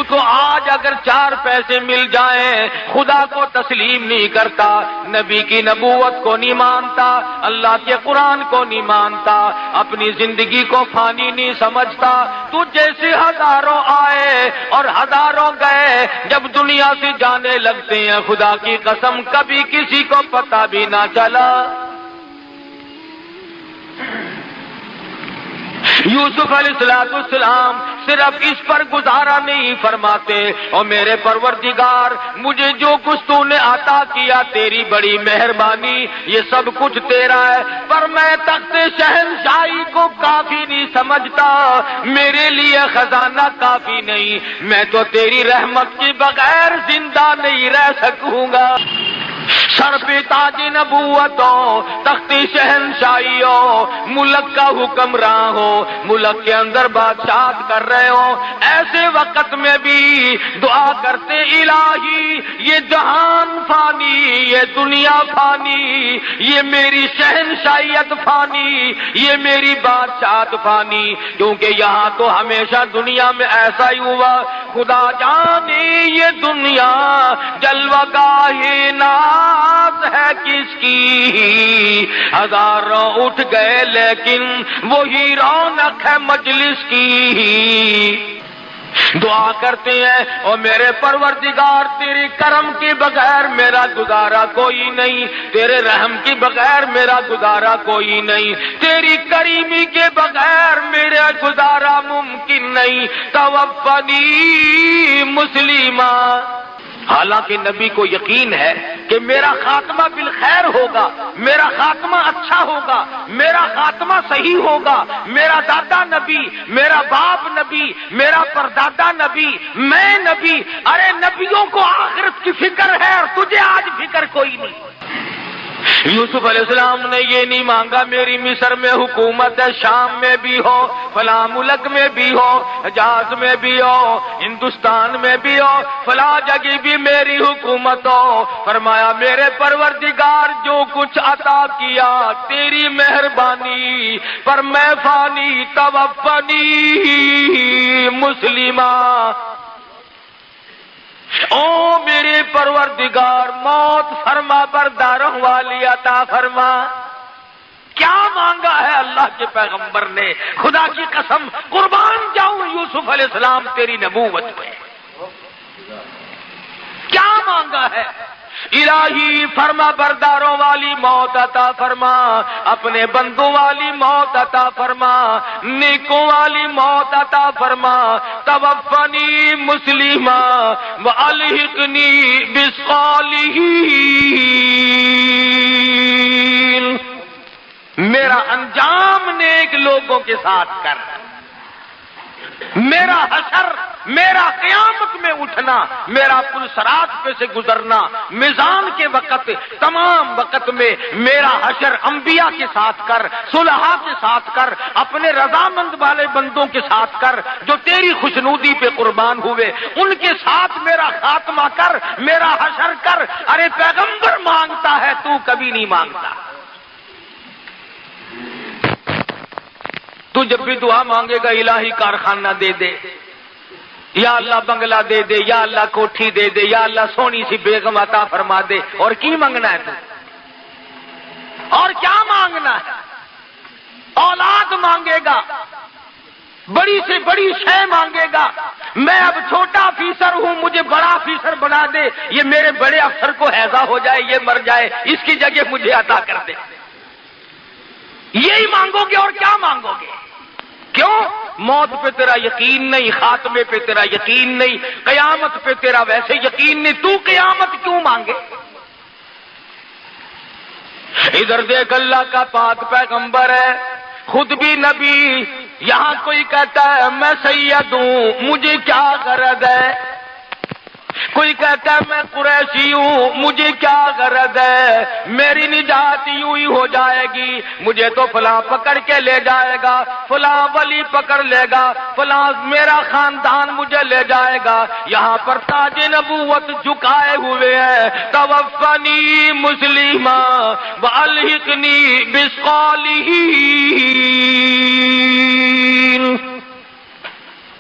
تو آج اگر 4 پیسے مل جائیں خدا کو تسلیم نہیں کرتا، نبی کی نبوت کو نہیں مانتا، اللہ کے قرآن کو نہیں مانتا، اپنی زندگی کو فانی نہیں سمجھتا، تو جیسے ہزاروں آئے اور ہزاروں گئے، جب دنیا سے جانے لگتے ہیں خدا کی قسم کبھی کسی کو پتہ بھی نہ چلا۔ یوسف علیہ السلام صرف اس پر گزارا نہیں فرماتے، اور میرے پروردگار مجھے جو کچھ تو نے عطا کیا تیری بڑی مہربانی، یہ سب کچھ تیرا ہے، پر میں تخت شہنشاہی کو کافی نہیں سمجھتا، میرے لیے خزانہ کافی نہیں، میں تو تیری رحمت کے بغیر زندہ نہیں رہ سکوں گا۔ سر پہ تاج نبوت ہو، تخت شہنشاہی ہو، ملک کا حکمراں ہو، ملک کے اندر بادشاہت کر رہے ہو، ایسے وقت میں بھی دعا کرتے الہی یہ جہان فانی، یہ دنیا فانی، یہ میری شہنشاہیت فانی، یہ میری بادشاہت فانی، کیونکہ یہاں تو ہمیشہ دنیا میں ایسا ہی ہوا، خدا جانے یہ دنیا جلوہ گاہ ناز ہے کس کی، ہزاروں اٹھ گئے لیکن وہی رونق ہے مجلس کی۔ دعا کرتے ہیں اور میرے پروردگار تیرے کرم کے بغیر میرا گزارا کوئی نہیں، تیرے رحم کے بغیر میرا گزارا کوئی نہیں، تیری کریمی کے بغیر میرا گزارا ممکن نہیں، توفنی مسلمہ۔ حالانکہ نبی کو یقین ہے کہ میرا خاتمہ بالخیر ہوگا، میرا خاتمہ اچھا ہوگا، میرا خاتمہ صحیح ہوگا، میرا دادا نبی، میرا باپ نبی، میرا پردادا نبی، میں نبی، ارے نبیوں کو آخرت کی فکر ہے اور تجھے آج فکر کوئی نہیں۔ یوسف علیہ السلام نے یہ نہیں مانگا میری مصر میں حکومت ہے، شام میں بھی ہو، فلاں ملک میں بھی ہو، حجاز میں بھی ہو، ہندوستان میں بھی ہو، فلاں جگہ بھی میری حکومت ہو۔ فرمایا میرے پروردگار جو کچھ عطا کیا تیری مہربانی، پر میں فانی، توفنی مسلمہ۔ او میرے پروردگار موت فرما برداروں والی عطا فرما۔ کیا مانگا ہے اللہ کے پیغمبر نے؟ خدا کی قسم قربان جاؤں یوسف علیہ السلام تیری نبوت میں، کیا مانگا ہے؟ الہی فرما برداروں والی موت عطا فرما، اپنے بندوں والی موت عطا فرما، نیکوں والی موت عطا فرما، توفنی مسلمہ والحقنی بالصالحین۔ میرا انجام نیک لوگوں کے ساتھ کر، میرا حشر، میرا قیامت میں اٹھنا، میرا پل صراط پہ سے گزرنا، میزان کے وقت، تمام وقت میں میرا حشر انبیاء کے ساتھ کر، صلحاء کے ساتھ کر، اپنے رضامند والے بندوں کے ساتھ کر جو تیری خوشنودی پہ قربان ہوئے، ان کے ساتھ میرا خاتمہ کر، میرا حشر کر۔ ارے پیغمبر مانگتا ہے تو کبھی نہیں مانگتا۔ تو جب بھی دعا مانگے گا الہی کارخانہ دے دے، یا اللہ بنگلہ دے دے، یا اللہ کوٹھی دے دے، یا اللہ سونی سی بیگم عطا فرما دے، اور کی مانگنا ہے تو؟ اور کیا مانگنا ہے؟ اولاد مانگے گا، بڑی سے بڑی شے مانگے گا، میں اب چھوٹا افیسر ہوں مجھے بڑا افیسر بنا دے، یہ میرے بڑے افسر کو ہیضہ ہو جائے، یہ مر جائے، اس کی جگہ مجھے عطا کر دے، یہی مانگو گے۔ اور کیا مانگو گے؟ کیوں؟ موت پہ تیرا یقین نہیں، خاتمے پہ تیرا یقین نہیں، قیامت پہ تیرا ویسے یقین نہیں، تو قیامت کیوں مانگے؟ ادھر دیکھ اللہ کا پاک پیغمبر ہے، خود بھی نبی، یہاں کوئی کہتا ہے میں سید ہوں مجھے کیا غرض ہے، کوئی کہتا ہے میں قریشی ہوں مجھے کیا غرض ہے، میری نجات یوں ہی ہو جائے گی، مجھے تو فلاں پکڑ کے لے جائے گا، فلاں ولی پکڑ لے گا، فلاں میرا خاندان مجھے لے جائے گا۔ یہاں پر تاج نبوت جھکائے ہوئے ہیں، توفنی مسلمہ والحقنی بالصالحین۔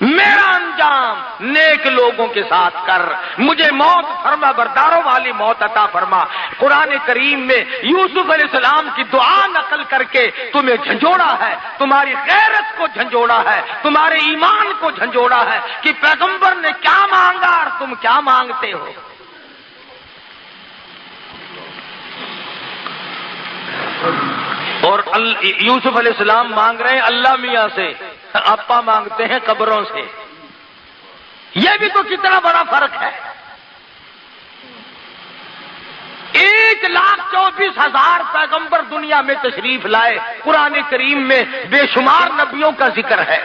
میرا انجام نیک لوگوں کے ساتھ کر، مجھے موت فرما برداروں والی موت عطا فرما۔ قرآن کریم میں یوسف علیہ السلام کی دعا نقل کر کے تمہیں جھنجھوڑا ہے، تمہاری غیرت کو جھنجھوڑا ہے، تمہارے ایمان کو جھنجھوڑا ہے کہ پیغمبر نے کیا مانگا اور تم کیا مانگتے ہو۔ اور یوسف علیہ السلام مانگ رہے ہیں اللہ میاں سے آپا مانگتے ہیں قبروں سے. یہ بھی تو کتنا بڑا فرق ہے. 1,24,000 پیغمبر دنیا میں تشریف لائے. قرآن کریم میں بے شمار نبیوں کا ذکر ہے.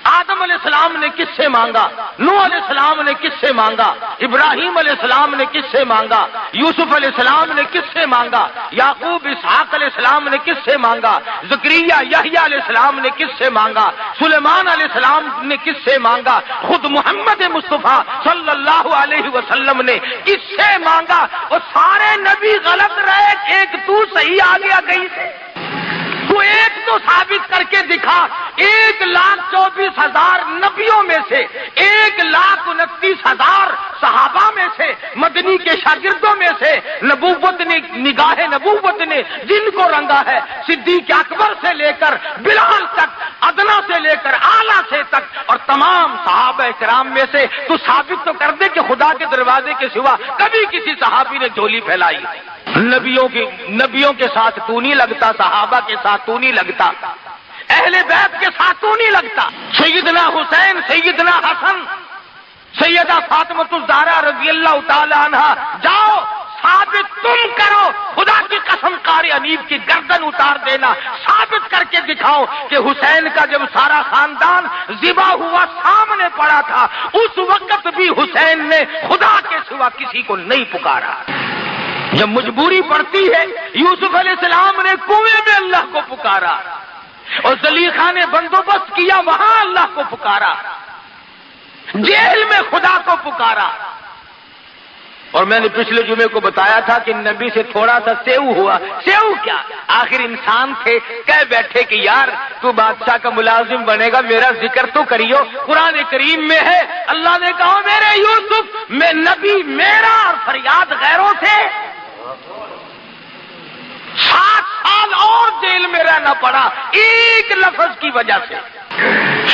آدم علیہ السلام نے کس سے مانگا؟ نوح علیہ السلام نے کس سے مانگا؟ ابراہیم علیہ السلام نے کس سے مانگا؟ یوسف علیہ السلام نے کس سے مانگا؟ یعقوب اسحاق علیہ السلام نے کس سے مانگا؟ زکریا یحییٰ علیہ السلام نے کس سے مانگا؟ سلیمان علیہ السلام نے کس سے مانگا؟ خود محمد مصطفیٰ صلی اللہ علیہ وسلم نے کس سے مانگا؟ اور سارے نبی غلط رہے، ایک تو صحیح آ گیا کہیں سے. تو ایک تو ثابت کر کے دکھا. 1,24,000 نبیوں میں سے 1,29,000 صحابہ میں سے مدنی کے شاگردوں میں سے نبوت نے، نگاہ نبوت نے جن کو رنگا ہے، صدیق اکبر سے لے کر بلال تک، ادنا سے لے کر اعلیٰ سے تک، اور تمام صحابہ کرام میں سے تو ثابت تو کر دے کہ خدا کے دروازے کے سوا کبھی کسی صحابی نے جھولی پھیلائی. نبیوں کے ساتھ تو نہیں لگتا، صحابہ کے ساتھ تو نہیں لگتا، اہل بیت کے ساتھ تو نہیں لگتا. سیدنا حسین، سیدنا حسن، سیدہ فاطمہ الزہرا رضی اللہ تعالی عنہ، جاؤ ثابت تم کرو. خدا کی قسم قاری انیب کی گردن اتار دینا، ثابت کر کے دکھاؤ کہ حسین کا جب سارا خاندان ذبح ہوا سامنے پڑا تھا، اس وقت بھی حسین نے خدا کے سوا کسی کو نہیں پکارا. جب مجبوری پڑتی ہے، یوسف علیہ السلام نے کنویں میں اللہ کو پکارا، اور زلیخا نے بندوبست کیا وہاں اللہ کو پکارا، جیل میں خدا کو پکارا. اور میں نے پچھلے جمعے کو بتایا تھا کہ نبی سے تھوڑا سا سیو ہوا. سیو کیا، آخر انسان تھے، کہہ بیٹھے کہ یار تو بادشاہ کا ملازم بنے گا، میرا ذکر تو کریو. قرآن کریم میں ہے، اللہ نے کہا میرے یوسف میں نبی میرا اور فریاد غیروں سے. 7 سال اور جیل میں رہنا پڑا ایک لفظ کی وجہ سے.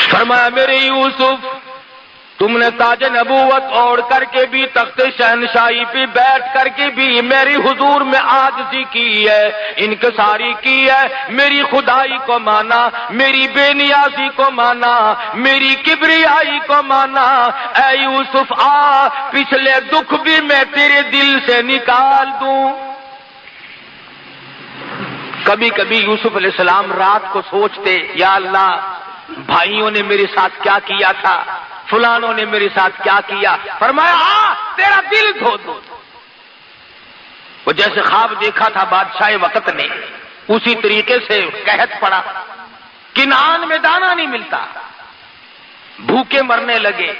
فرمایا میرے یوسف تم نے تاج نبوت اوڑھ کر کے بھی، تخت شہنشاہی پہ بیٹھ کر کے بھی میری حضور میں عاجزی کی ہے، انکساری کی ہے. میری خدائی کو مانا، میری بے نیازی کو مانا، میری کبریائی کو مانا. اے یوسف آ، پچھلے دکھ بھی میں تیرے دل سے نکال دوں. کبھی کبھی یوسف علیہ السلام رات کو سوچتے، یا اللہ بھائیوں نے میرے ساتھ کیا کیا تھا، فلانوں نے میرے ساتھ کیا کیا. فرمایا ہاں تیرا دل دھو دو. وہ جیسے خواب دیکھا تھا بادشاہ وقت نے، اسی طریقے سے قحط پڑا، کنعان میں دانا نہیں ملتا، بھوکے مرنے لگے.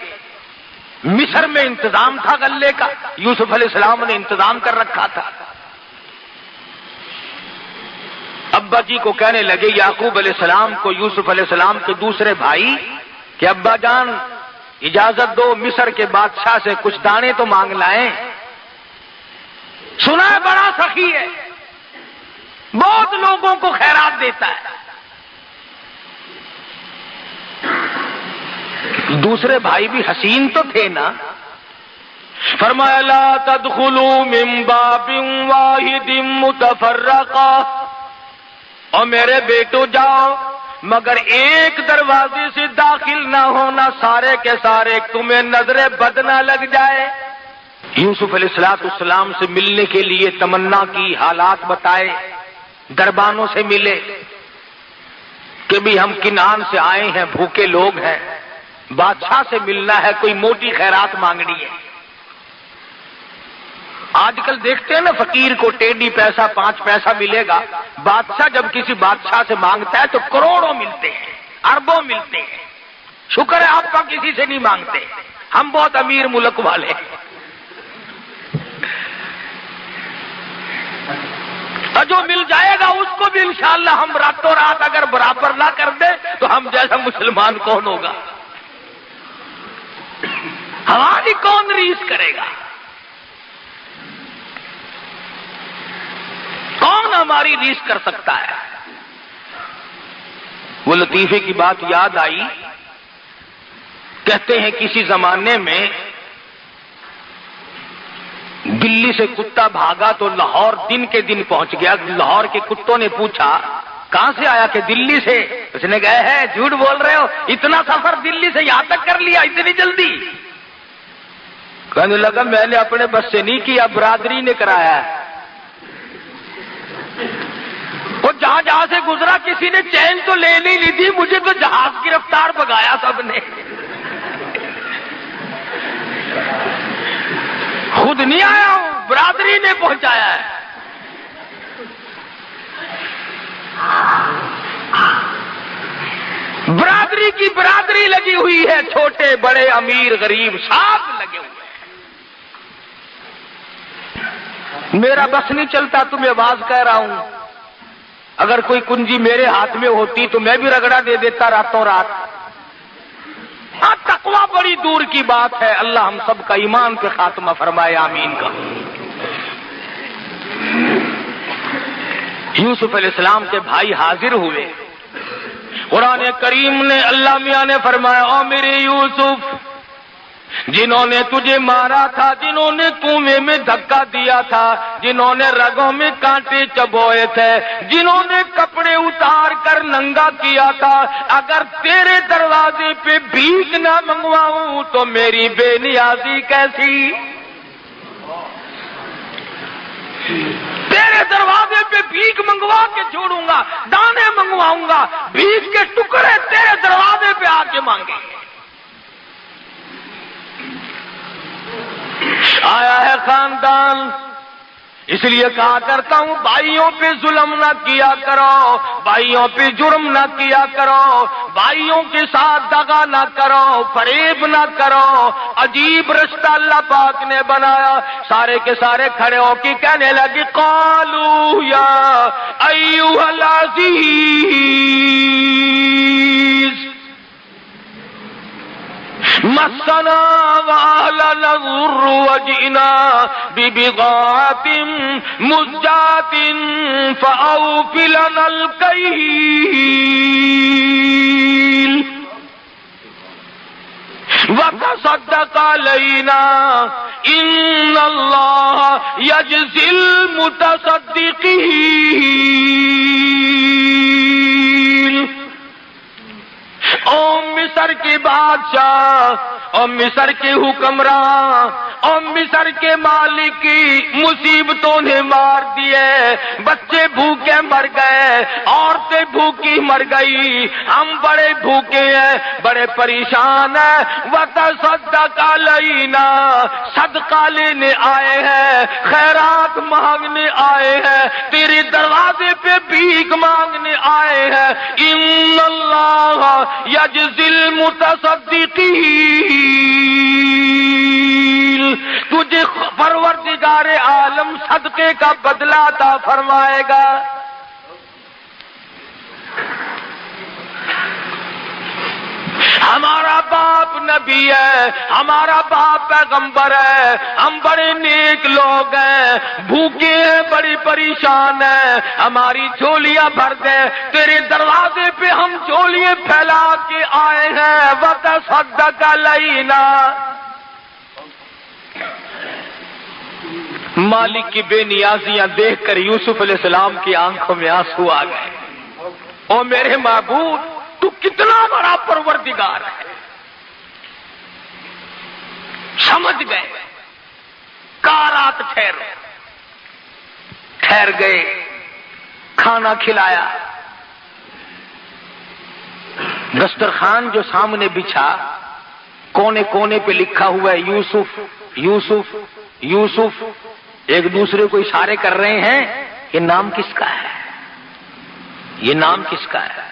مصر میں انتظام تھا غلے کا، یوسف علیہ السلام نے انتظام کر رکھا تھا. ابا جی کو کہنے لگے، یعقوب علیہ السلام کو، یوسف علیہ السلام کے دوسرے بھائی، کہ ابا جان اجازت دو مصر کے بادشاہ سے کچھ دانے تو مانگ لائیں. سنا ہے بڑا سخی ہے، بہت لوگوں کو خیرات دیتا ہے. دوسرے بھائی بھی حسین تو تھے نا. فرمایا لا تدخلوا من باب واحد متفرقا، اور میرے بیٹو جاؤ مگر ایک دروازے سے داخل نہ ہونا، سارے کے سارے تمہیں نظر بد نہ لگ جائے. یوسف علیہ السلام سے ملنے کے لیے تمنا کی، حالات بتائے، دربانوں سے ملے کہ بھی ہم کنعان سے آئے ہیں، بھوکے لوگ ہیں، بادشاہ سے ملنا ہے، کوئی موٹی خیرات مانگنی ہے. آج کل دیکھتے ہیں نا فقیر کو ٹیڈی پیسہ 5 پیسہ ملے گا، بادشاہ جب کسی بادشاہ سے مانگتا ہے تو کروڑوں ملتے ہیں، اربوں ملتے ہیں. شکر ہے آپ کا کسی سے نہیں مانگتے، ہم بہت امیر ملک والے ہیں. اور جو مل جائے گا اس کو بھی انشاءاللہ ہم راتوں رات اگر برابر نہ کر دیں تو ہم جیسا مسلمان کون ہوگا؟ ہماری کون ریس کرے گا؟ کون ہماری ریس کر سکتا ہے؟ وہ لطیفے کی بات یاد آئی. کہتے ہیں کسی زمانے میں دلی سے کتا بھاگا تو لاہور دن کے دن پہنچ گیا. لاہور کے کتوں نے پوچھا کہاں سے آیا؟ کہ دلی سے۔ اس نے کہا ہے جھوٹ بول رہے ہو، اتنا سفر دلی سے یہاں تک کر لیا اتنی جلدی؟ کہنے لگا میں نے اپنے بس سے نہیں کیا، برادری نے کرایا ہے۔ وہ جہاں جہاں سے گزرا کسی نے چین تو لے نہیں لی تھی، مجھے تو جہاز کی رفتار بگایا سب نے۔ خود نہیں آیا ہوں، برادری نے پہنچایا ہے۔ برادری کی برادری لگی ہوئی ہے، چھوٹے بڑے امیر غریب سب لگے ہوئے ہیں۔ میرا بس نہیں چلتا، تمہیں آواز کہہ رہا ہوں، اگر کوئی کنجی میرے ہاتھ میں ہوتی تو میں بھی رگڑا دے دیتا راتوں رات۔ ہاں تقویٰ بڑی دور کی بات ہے، اللہ ہم سب کا ایمان پہ خاتمہ فرمائے، آمین کا۔ یوسف علیہ السلام کے بھائی حاضر ہوئے۔ قرآن کریم نے اللہ میاں نے فرمایا او میرے یوسف، جنہوں نے تجھے مارا تھا، جنہوں نے کنویں میں دھکا دیا تھا، جنہوں نے رگوں میں کانٹے چبوئے تھے، جنہوں نے کپڑے اتار کر ننگا کیا تھا، اگر تیرے دروازے پہ بھیک نہ منگواؤں تو میری بے نیازی کیسی؟ تیرے دروازے پہ بھیک منگوا کے چھوڑوں گا، دانے منگواؤں گا، بھیک کے ٹکڑے تیرے دروازے پہ آ کے مانگیں گے۔ آیا ہے خاندان، اس لیے کہا کرتا ہوں بھائیوں پہ ظلم نہ کیا کرو، بھائیوں پہ جرم نہ کیا کرو، بھائیوں کے ساتھ دغا نہ کرو، فریب نہ کرو۔ عجیب رشتہ اللہ پاک نے بنایا۔ سارے کے سارے کھڑے ہو کے کہنے لگے قالو یا ایھا العزیز مسنا واهلنا الضر وجئنا ببضاعة مزجاة فأوف لنا الكيل وتصدق علينا إن الله يجزي المتصدقين۔ او مصر کے بادشاہ، او مصر کے حکمراں، او مصر کے مالک کی مصیبتوں نے مار دیے، بچے بھوکے مر گئے، عورتیں بھوکی مر گئی، ہم بڑے بھوکے ہیں، بڑے پریشان ہیں۔ وتصدق علینا، صدقہ لینے آئے ہیں، خیرات مانگنے آئے ہیں، تیرے دروازے پہ بھیک مانگنے آئے ہیں۔ ان اللہ یجزی المتصدقین، تجھے پروردگار عالم صدقے کا بدلہ عطا فرمائے گا۔ ہمارا باپ نبی ہے، ہمارا باپ پیغمبر ہے، ہم بڑے نیک لوگ ہیں، بھوکے ہیں، بڑی پریشان ہیں، ہماری جھولیاں بھر دے، تیرے دروازے پہ ہم جھولیاں پھیلا کے آئے ہیں۔ وتصدق علینا، مالک کی بے نیازیاں دیکھ کر یوسف علیہ السلام کی آنکھوں میں آنسو آ گئے۔ او میرے معبود، تو کتنا بڑا پروردگار ہے۔ سمجھ گئے، کہا رات ٹھہر گئے، کھانا کھلایا، دسترخوان جو سامنے بچھا، کونے کونے پہ لکھا ہوا ہے یوسف یوسف یوسف، ایک دوسرے کو اشارے کر رہے ہیں یہ نام کس کا ہے، یہ نام کس کا ہے۔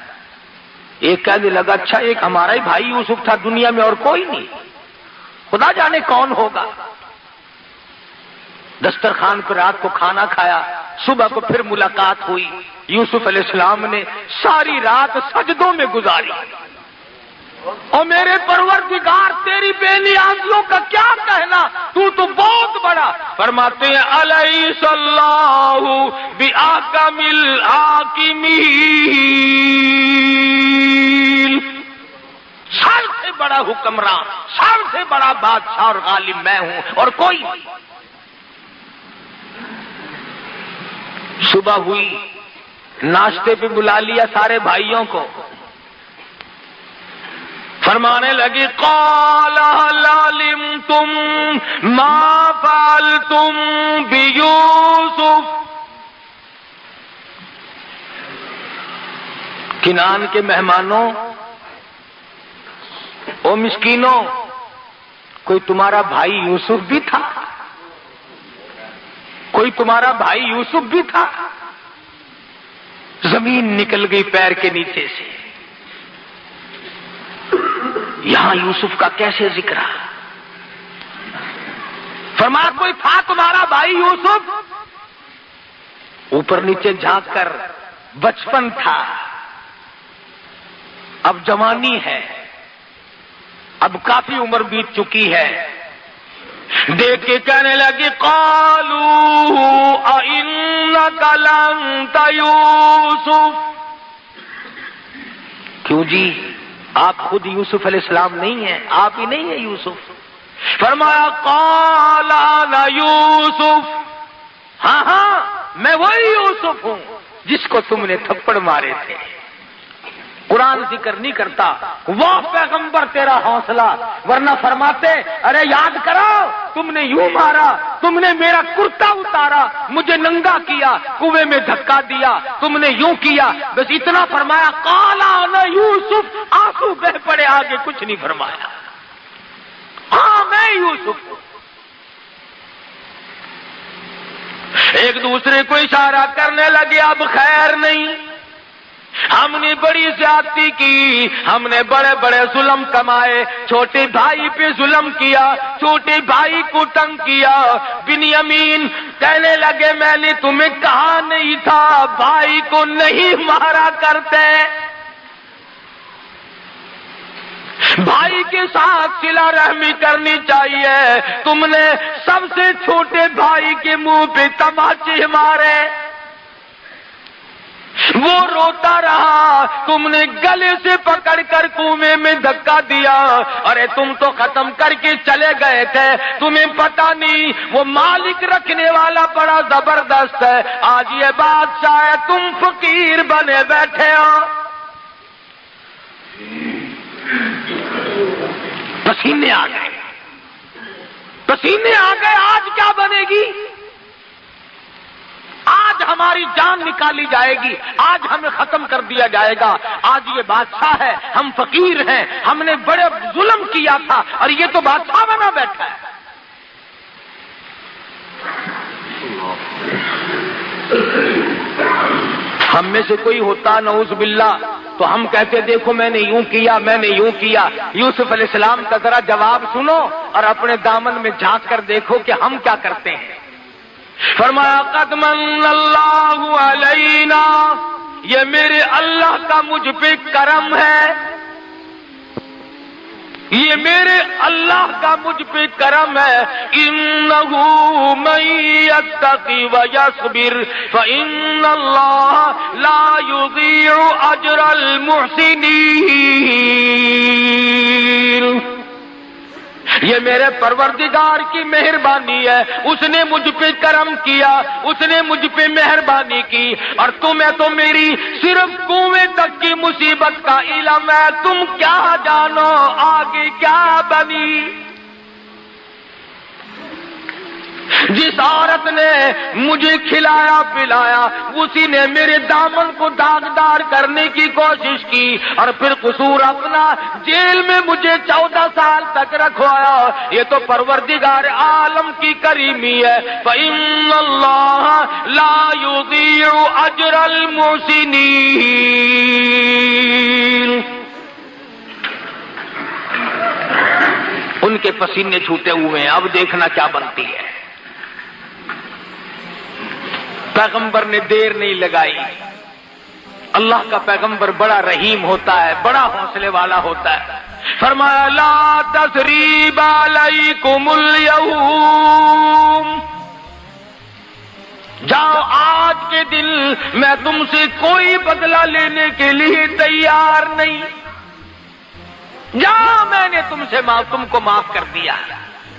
ایک کہنے لگا اچھا ایک ہمارا ہی بھائی یوسف تھا، دنیا میں اور کوئی نہیں، خدا جانے کون ہوگا۔ دسترخوان پر رات کو کھانا کھایا، صبح کو پھر ملاقات ہوئی۔ یوسف علیہ السلام نے ساری رات سجدوں میں گزاری۔ اور میرے پروردگار تیری بے نیازیوں کا کیا کہنا، تو بہت بڑا۔ فرماتے ہیں الیس اللہ بأحکم الحاکمین، سب سے بڑا حکمران، سب سے بڑا بادشاہ اور غالب میں ہوں اور کوئی نہیں۔ صبح ہوئی، ناشتے پہ بلا لیا سارے بھائیوں کو. فرمانے لگی قال هل علمتم ما فعلتم بيوسف. کنعان کے مہمانوں، او مسکینوں، کوئی تمہارا بھائی یوسف بھی تھا؟ کوئی تمہارا بھائی یوسف بھی تھا؟ زمین نکل گئی پیر کے نیچے سے. یہاں یوسف کا کیسے ذکر ہے؟ فرمایا کوئی تھا تمہارا بھائی یوسف؟ اوپر نیچے جھانک کر بچپن تھا، اب جوانی ہے، اب کافی عمر بیت چکی ہے. دیکھ کے کہنے لگی قالوا اِنَّكَ لَأَنْتَ یوسف. کیوں جی، آپ خود یوسف علیہ السلام نہیں ہیں؟ آپ ہی نہیں ہیں یوسف؟ فرمایا قال انا یوسف. ہاں ہاں، میں وہی یوسف ہوں جس کو تم نے تھپڑ مارے تھے. قرآن ذکر نہیں کرتا وہ پیغمبر تیرا حوصلہ، ورنہ فرماتے ارے یاد کرو تم نے یوں مارا، تم نے میرا کرتا اتارا، مجھے ننگا کیا، کنویں میں دھکا دیا، تم نے یوں کیا. بس اتنا فرمایا قال انا یوسف. آنسو بہ پڑے، آگے کچھ نہیں فرمایا. ہاں میں یوسف ہوں. ایک دوسرے کو اشارہ کرنے لگے اب خیر نہیں، ہم نے بڑی زیادتی کی، ہم نے بڑے بڑے ظلم کمائے، چھوٹے بھائی پہ ظلم کیا، چھوٹے بھائی کو تنگ کیا. بنیامین کہنے لگے میں نے تمہیں کہا نہیں تھا بھائی کو نہیں مارا کرتے، بھائی کے ساتھ صلہ رحمی کرنی چاہیے. تم نے سب سے چھوٹے بھائی کے منہ پہ تماچے مارے، وہ روتا رہا، تم نے گلے سے پکڑ کر کنویں میں دھکا دیا. ارے تم تو ختم کر کے چلے گئے تھے، تمہیں پتا نہیں وہ مالک رکھنے والا بڑا زبردست ہے. آج یہ بادشاہ ہے، تم فقیر بنے بیٹھے ہو. پسینے آ گئے، پسینے آ گئے. آج کیا بنے گی؟ آج ہماری جان نکالی جائے گی، آج ہمیں ختم کر دیا جائے گا. آج یہ بادشاہ ہے، ہم فقیر ہیں، ہم نے بڑے ظلم کیا تھا اور یہ تو بادشاہ بنا بیٹھا ہے. ہم میں سے کوئی ہوتا نعوذ باللہ تو ہم کہتے دیکھو میں نے یوں کیا، میں نے یوں کیا. یوسف علیہ السلام کا ذرا جواب سنو اور اپنے دامن میں جھانک کر دیکھو کہ ہم کیا کرتے ہیں. فرمایا قد من اللہ علینا، یہ میرے اللہ کا مجھ پہ کرم ہے، یہ میرے اللہ کا مجھ پہ کرم ہے. انہ من یتقی ویصبر فان اللہ لا یضیع اجر المحسنین. یہ میرے پروردگار کی مہربانی ہے، اس نے مجھ پہ کرم کیا، اس نے مجھ پہ مہربانی کی. اور تمہیں تو میری صرف کنویں تک کی مصیبت کا علم ہے، تم کیا جانو آگے کیا بنی. جس عورت نے مجھے کھلایا پلایا اسی نے میرے دامن کو داغدار کرنے کی کوشش کی اور پھر قصور اپنا جیل میں مجھے 14 سال تک رکھوایا. یہ تو پروردگار عالم کی کریمی ہے. فَإِنَّ اللَّهَ لَا يُضِيعُ أَجْرَ الْمُحْسِنِينَ. ان کے پسینے چھوٹے ہوئے ہیں، اب دیکھنا کیا بنتی ہے. پیغمبر نے دیر نہیں لگائی. اللہ کا پیغمبر بڑا رحیم ہوتا ہے، بڑا حوصلے والا ہوتا ہے. فرمایا لا تثریب علیکم اليوم، جاؤ آج کے دن میں تم سے کوئی بدلہ لینے کے لیے تیار نہیں. جاؤ میں نے تم کو معاف کر دیا.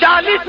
40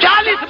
40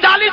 40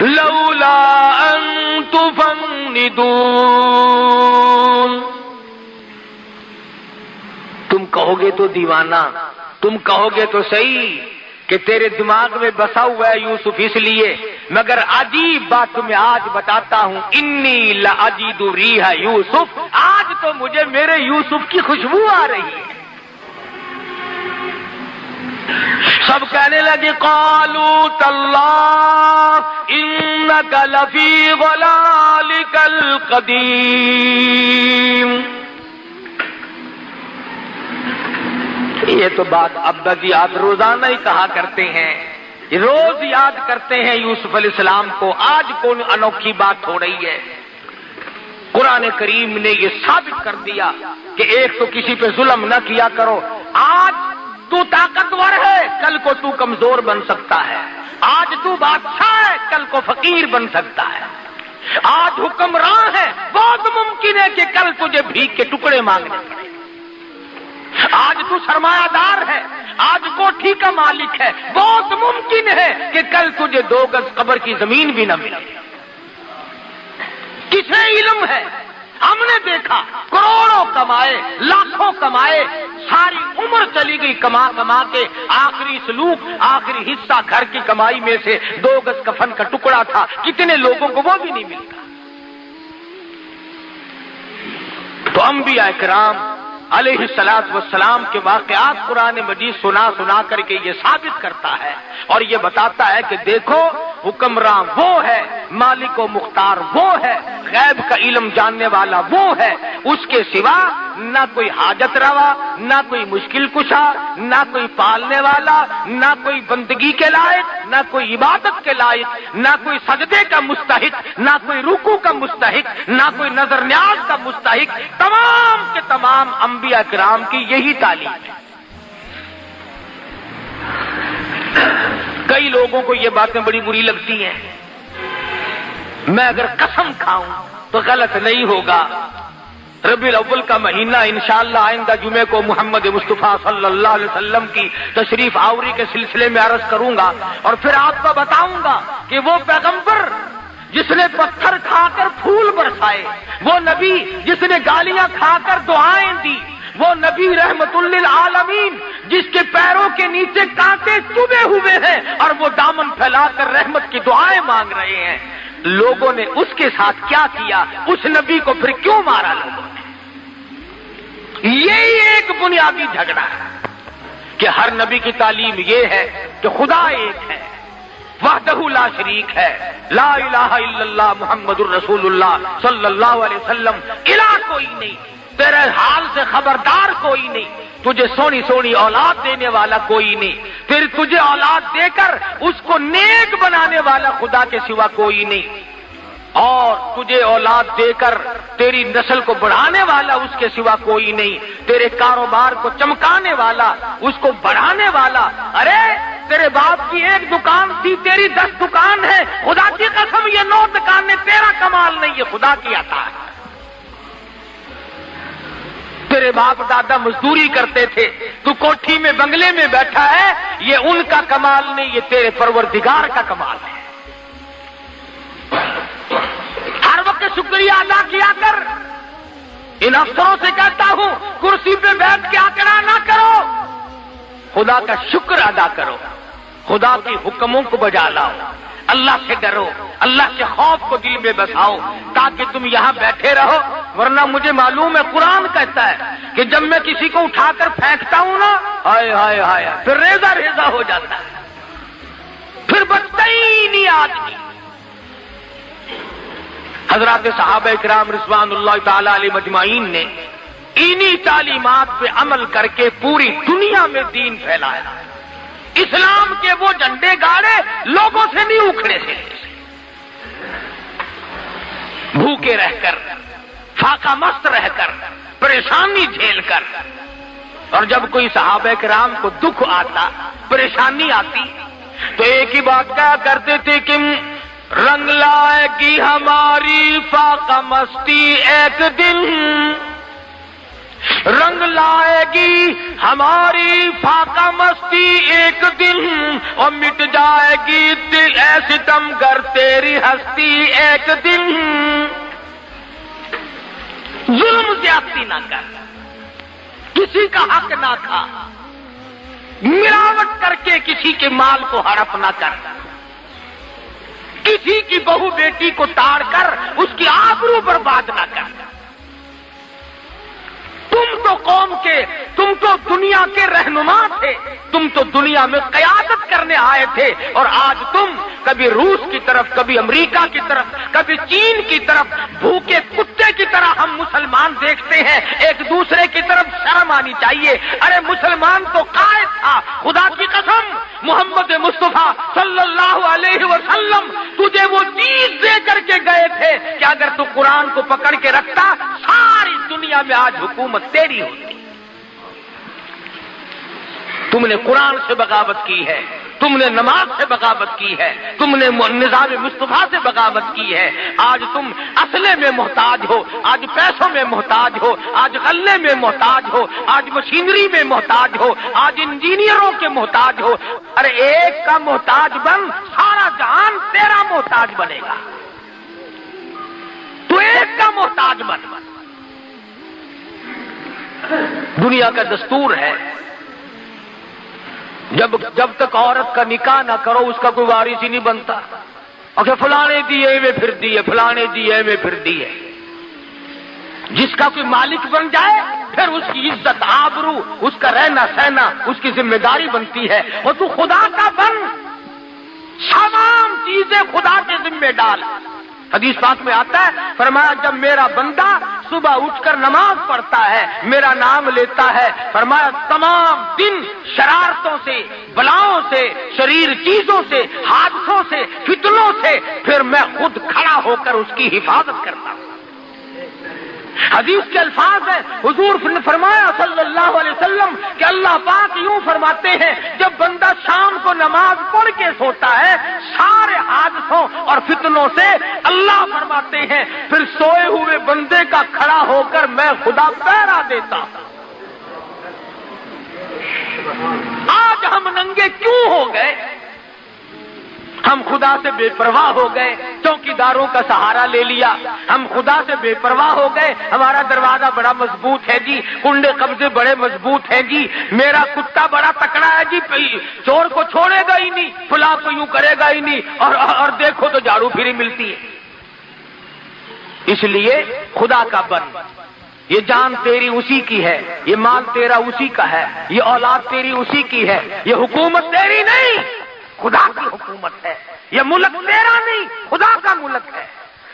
لولا ان تفندون. تم کہو گے تو دیوانہ، تم کہو گے تو صحیح کہ تیرے دماغ میں بسا ہوا ہے یوسف اس لیے، مگر عجیب بات تمہیں آج بتاتا ہوں. انی لاجد ریح یوسف، آج تو مجھے میرے یوسف کی خوشبو آ رہی ہے. سب کہنے لگے قالوا تاللہ انک لفی ضلالک القدیم. یہ تو بات ابدیات روزانہ ہی کہا کرتے ہیں، روز یاد کرتے ہیں یوسف علیہ السلام کو. آج کون انوکھی بات ہو رہی ہے؟ قرآن کریم نے یہ ثابت کر دیا کہ ایک تو کسی پہ ظلم نہ کیا کرو. آج تو طاقتور ہے، کل کو تو کمزور بن سکتا ہے. آج تو بادشاہ ہے، کل کو فقیر بن سکتا ہے. آج حکمراں ہے، بہت ممکن ہے کہ کل تجھے بھیک کے ٹکڑے مانگنے پڑے. آج تو سرمایہ دار ہے، آج کوٹھی کا مالک ہے، بہت ممکن ہے کہ کل تجھے 2 گز قبر کی زمین بھی نہ ملے. کسے علم ہے؟ ہم نے دیکھا کروڑوں کمائے، لاکھوں کمائے، ساری عمر چلی گئی کما کما کے، آخری سلوک، آخری حصہ گھر کی کمائی میں سے 2 گز کفن کا ٹکڑا تھا. کتنے لوگوں کو وہ بھی نہیں ملتا. تو انبیاء کرام علیہ الصلوۃ والسلام کے واقعات قرآن مجید سنا کر کے یہ ثابت کرتا ہے اور یہ بتاتا ہے کہ دیکھو حکمراں وہ ہے، مالک و مختار وہ ہے، غیب کا علم جاننے والا وہ ہے. اس کے سوا نہ کوئی حاجت روا، نہ کوئی مشکل کشا، نہ کوئی پالنے والا، نہ کوئی بندگی کے لائق، نہ کوئی عبادت کے لائق، نہ کوئی سجدے کا مستحق، نہ کوئی رکوع کا مستحق، نہ کوئی نظر نیاز کا مستحق. تمام کے تمام انبیاء کرام کی یہی تعلیم ہے. کئی لوگوں کو یہ باتیں بڑی بری لگتی ہیں. میں اگر قسم کھاؤں تو غلط نہیں ہوگا. ربیع الاول کا مہینہ انشاءاللہ آئندہ جمعے کو محمد مصطفیٰ صلی اللہ علیہ وسلم کی تشریف آوری کے سلسلے میں عرض کروں گا اور پھر آپ کو بتاؤں گا کہ وہ پیغمبر جس نے پتھر کھا کر پھول برسائے، وہ نبی جس نے گالیاں کھا کر دعائیں دی، وہ نبی رحمت للعالمین جس کے پیروں کے نیچے کانٹے چبھے ہوئے ہیں اور وہ دامن پھیلا کر رحمت کی دعائیں مانگ رہے ہیں. لوگوں نے اس کے ساتھ کیا کیا؟ اس نبی کو پھر کیوں مارا لوگوں نے؟ یہی ایک بنیادی جھگڑا ہے کہ ہر نبی کی تعلیم یہ ہے کہ خدا ایک ہے، وحدہ لا شریک ہے، لا الہ الا اللہ محمد الرسول اللہ صلی اللہ علیہ وسلم. الہ کوئی نہیں، تیرے حال سے خبردار کوئی نہیں، تجھے سونی سونی اولاد دینے والا کوئی نہیں، پھر تجھے اولاد دے کر اس کو نیک بنانے والا خدا کے سوا کوئی نہیں، اور تجھے اولاد دے کر تیری نسل کو بڑھانے والا اس کے سوا کوئی نہیں، تیرے کاروبار کو چمکانے والا، اس کو بڑھانے والا. ارے تیرے باپ کی 1 دکان تھی، تیری 10 دکان ہے. خدا کی قسم یہ 9 دکانیں تیرا کمال نہیں، یہ خدا کی عطا ہے. تیرے باپ دادا مزدوری کرتے تھے، تو کوٹھی میں بنگلے میں بیٹھا ہے، یہ ان کا کمال نہیں، یہ تیرے پروردگار کا کمال ہے. ہر وقت شکریہ ادا کیا کر. ان افسروں سے کہتا ہوں کرسی پہ بیٹھ کے آکڑا نہ کرو، خدا کا شکر ادا کرو، خدا کے حکموں کو بجا لاؤ، اللہ سے ڈرو، اللہ کے خوف کو دل میں بساؤ تاکہ تم یہاں بیٹھے رہو. ورنہ مجھے معلوم ہے قرآن کہتا ہے کہ جب میں کسی کو اٹھا کر پھینکتا ہوں نا، ہائے ہائے ہائے، پھر ریزہ ریزہ ہو جاتا ہے، پھر بچتا ہی نہیں آدمی. حضرات صحابہ کرام رضوان اللہ تعالی علیہ مجمعین نے انہی تعلیمات پہ عمل کر کے پوری دنیا میں دین پھیلایا. اسلام کے وہ جھنڈے گاڑے لوگوں سے نہیں اکھڑے تھے. بھوکے رہ کر، فاقہ مست رہ کر، پریشانی جھیل کر. اور جب کوئی صحابہ کرام کو دکھ آتا، پریشانی آتی، تو ایک ہی بات کہا کرتے تھے کہ رنگ لائے گی ہماری فاقہ مستی ایک دن، رنگ لائے گی ہماری فاقہ مستی ایک دن، اور مٹ جائے گی اے ستم گر تیری ہستی ایک دن ظلم زیادتی نہ کر، کسی کا حق نہ کھا، ملاوٹ کر کے کسی کے مال کو ہڑپ نہ کر، کسی کی بہو بیٹی کو تاڑ کر اس کی آبرو برباد نہ کر۔ تم تو قوم کے، تم تو دنیا کے رہنما تھے، تم تو دنیا میں قیادت کرنے آئے تھے، اور آج تم کبھی روس کی طرف، کبھی امریکہ کی طرف، کبھی چین کی طرف بھوکے کتے کی طرح ہم مسلمان دیکھتے ہیں۔ ایک دوسرے کی طرف شرم آنی چاہیے۔ ارے مسلمان تو قائد تھا، خدا کی قسم محمد مصطفیٰ صلی اللہ علیہ وسلم تجھے وہ چیز دے کر کے گئے تھے کہ اگر تو قرآن کو پکڑ کے رکھتا ساری دنیا میں آج حکومت تیری ہوتی۔ تم نے قرآن سے بغاوت کی ہے، تم نے نماز سے بغاوت کی ہے، تم نے نظام مصطفیٰ سے بغاوت کی ہے۔ آج تم اسلحے میں محتاج ہو، آج پیسوں میں محتاج ہو، آج غلے میں محتاج ہو، آج مشینری میں محتاج ہو، آج انجینئروں کے محتاج ہو۔ ارے ایک کا محتاج بن، سارا جہان تیرا محتاج بنے گا۔ تو ایک کا محتاج بن۔ دنیا کا دستور ہے جب تک عورت کا نکاح نہ کرو اس کا کوئی وارث ہی نہیں بنتا۔ اگر فلانے دیے میں پھر دیے، فلانے دیے میں پھر دیے۔ جس کا کوئی مالک بن جائے پھر اس کی عزت، آبرو، اس کا رہنا سہنا اس کی ذمہ داری بنتی ہے۔ اور تو خدا کا بن، تمام چیزیں خدا کے ذمہ ڈال۔ حدیث پاک میں آتا ہے، فرمایا جب میرا بندہ صبح اٹھ کر نماز پڑھتا ہے، میرا نام لیتا ہے، فرمایا تمام دن شرارتوں سے، بلاؤں سے، شریر چیزوں سے، حادثوں سے، فتنوں سے پھر میں خود کھڑا ہو کر اس کی حفاظت کرتا ہوں۔ حدیث کے الفاظ ہیں، حضور نے فرمایا صلی اللہ علیہ وسلم کہ اللہ پاک یوں فرماتے ہیں جب بندہ شام کو نماز پڑھ کے سوتا ہے سارے حادثوں اور فتنوں سے اللہ فرماتے ہیں پھر سوئے ہوئے بندے کا کھڑا ہو کر میں خدا پہرا دیتا ہوں۔ آج ہم ننگے کیوں ہو گئے؟ ہم خدا سے بے پرواہ ہو گئے، چوکیداروں کا سہارا لے لیا۔ ہم خدا سے بے پرواہ ہو گئے، ہمارا دروازہ بڑا مضبوط ہے جی، کنڈے قبضے بڑے مضبوط ہیں جی، میرا کتا بڑا تکڑا ہے جی، چور کو چھوڑے گا ہی نہیں، فلاں کو یوں کرے گا ہی نہیں، اور دیکھو تو جھاڑو پھری ملتی ہے۔ اس لیے خدا کا بن، یہ جان تیری اسی کی ہے، یہ مال تیرا اسی کا ہے، یہ اولاد تیری اسی کی ہے، یہ حکومت تیری نہیں خدا کی حکومت ہے، یہ ملک تیرا نہیں خدا کا ملک ہے،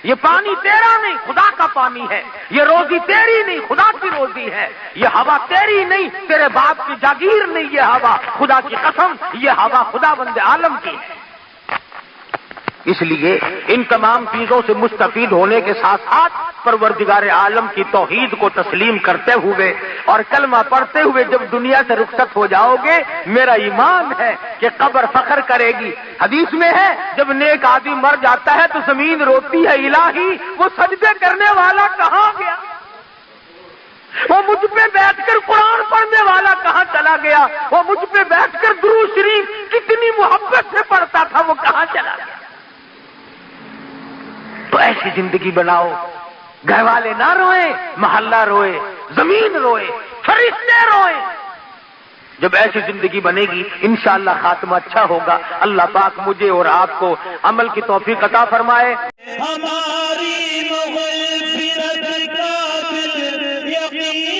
یہ پانی تیرا نہیں خدا کا پانی ہے، یہ روزی تیری نہیں خدا کی روزی ہے، یہ ہوا تیری نہیں تیرے باپ کی جاگیر نہیں، یہ ہوا خدا کی قسم یہ ہوا خدا بند عالم کی ہے۔ اس لیے ان تمام چیزوں سے مستفید ہونے کے ساتھ ساتھ پروردگار عالم کی توحید کو تسلیم کرتے ہوئے اور کلمہ پڑھتے ہوئے جب دنیا سے رخصت ہو جاؤ گے، میرا ایمان ہے کہ قبر فخر کرے گی۔ حدیث میں ہے جب نیک آدمی مر جاتا ہے تو زمین روتی ہے الہی وہ سجدے کرنے والا کہاں گیا، وہ مجھ پہ بیٹھ کر قرآن پڑھنے والا کہاں چلا گیا، وہ مجھ پہ بیٹھ کر درود شریف کتنی محبت سے پڑھتا تھا وہ کہاں چلا گیا۔ تو ایسی زندگی بناؤ، گھر والے نہ روئیں، محلہ روئے، زمین روئے، فرشتے روئیں۔ جب ایسی زندگی بنے گی انشاءاللہ خاتمہ اچھا ہوگا۔ اللہ پاک مجھے اور آپ کو عمل کی توفیق عطا فرمائے۔ ہماری مغفرت کا دل یقین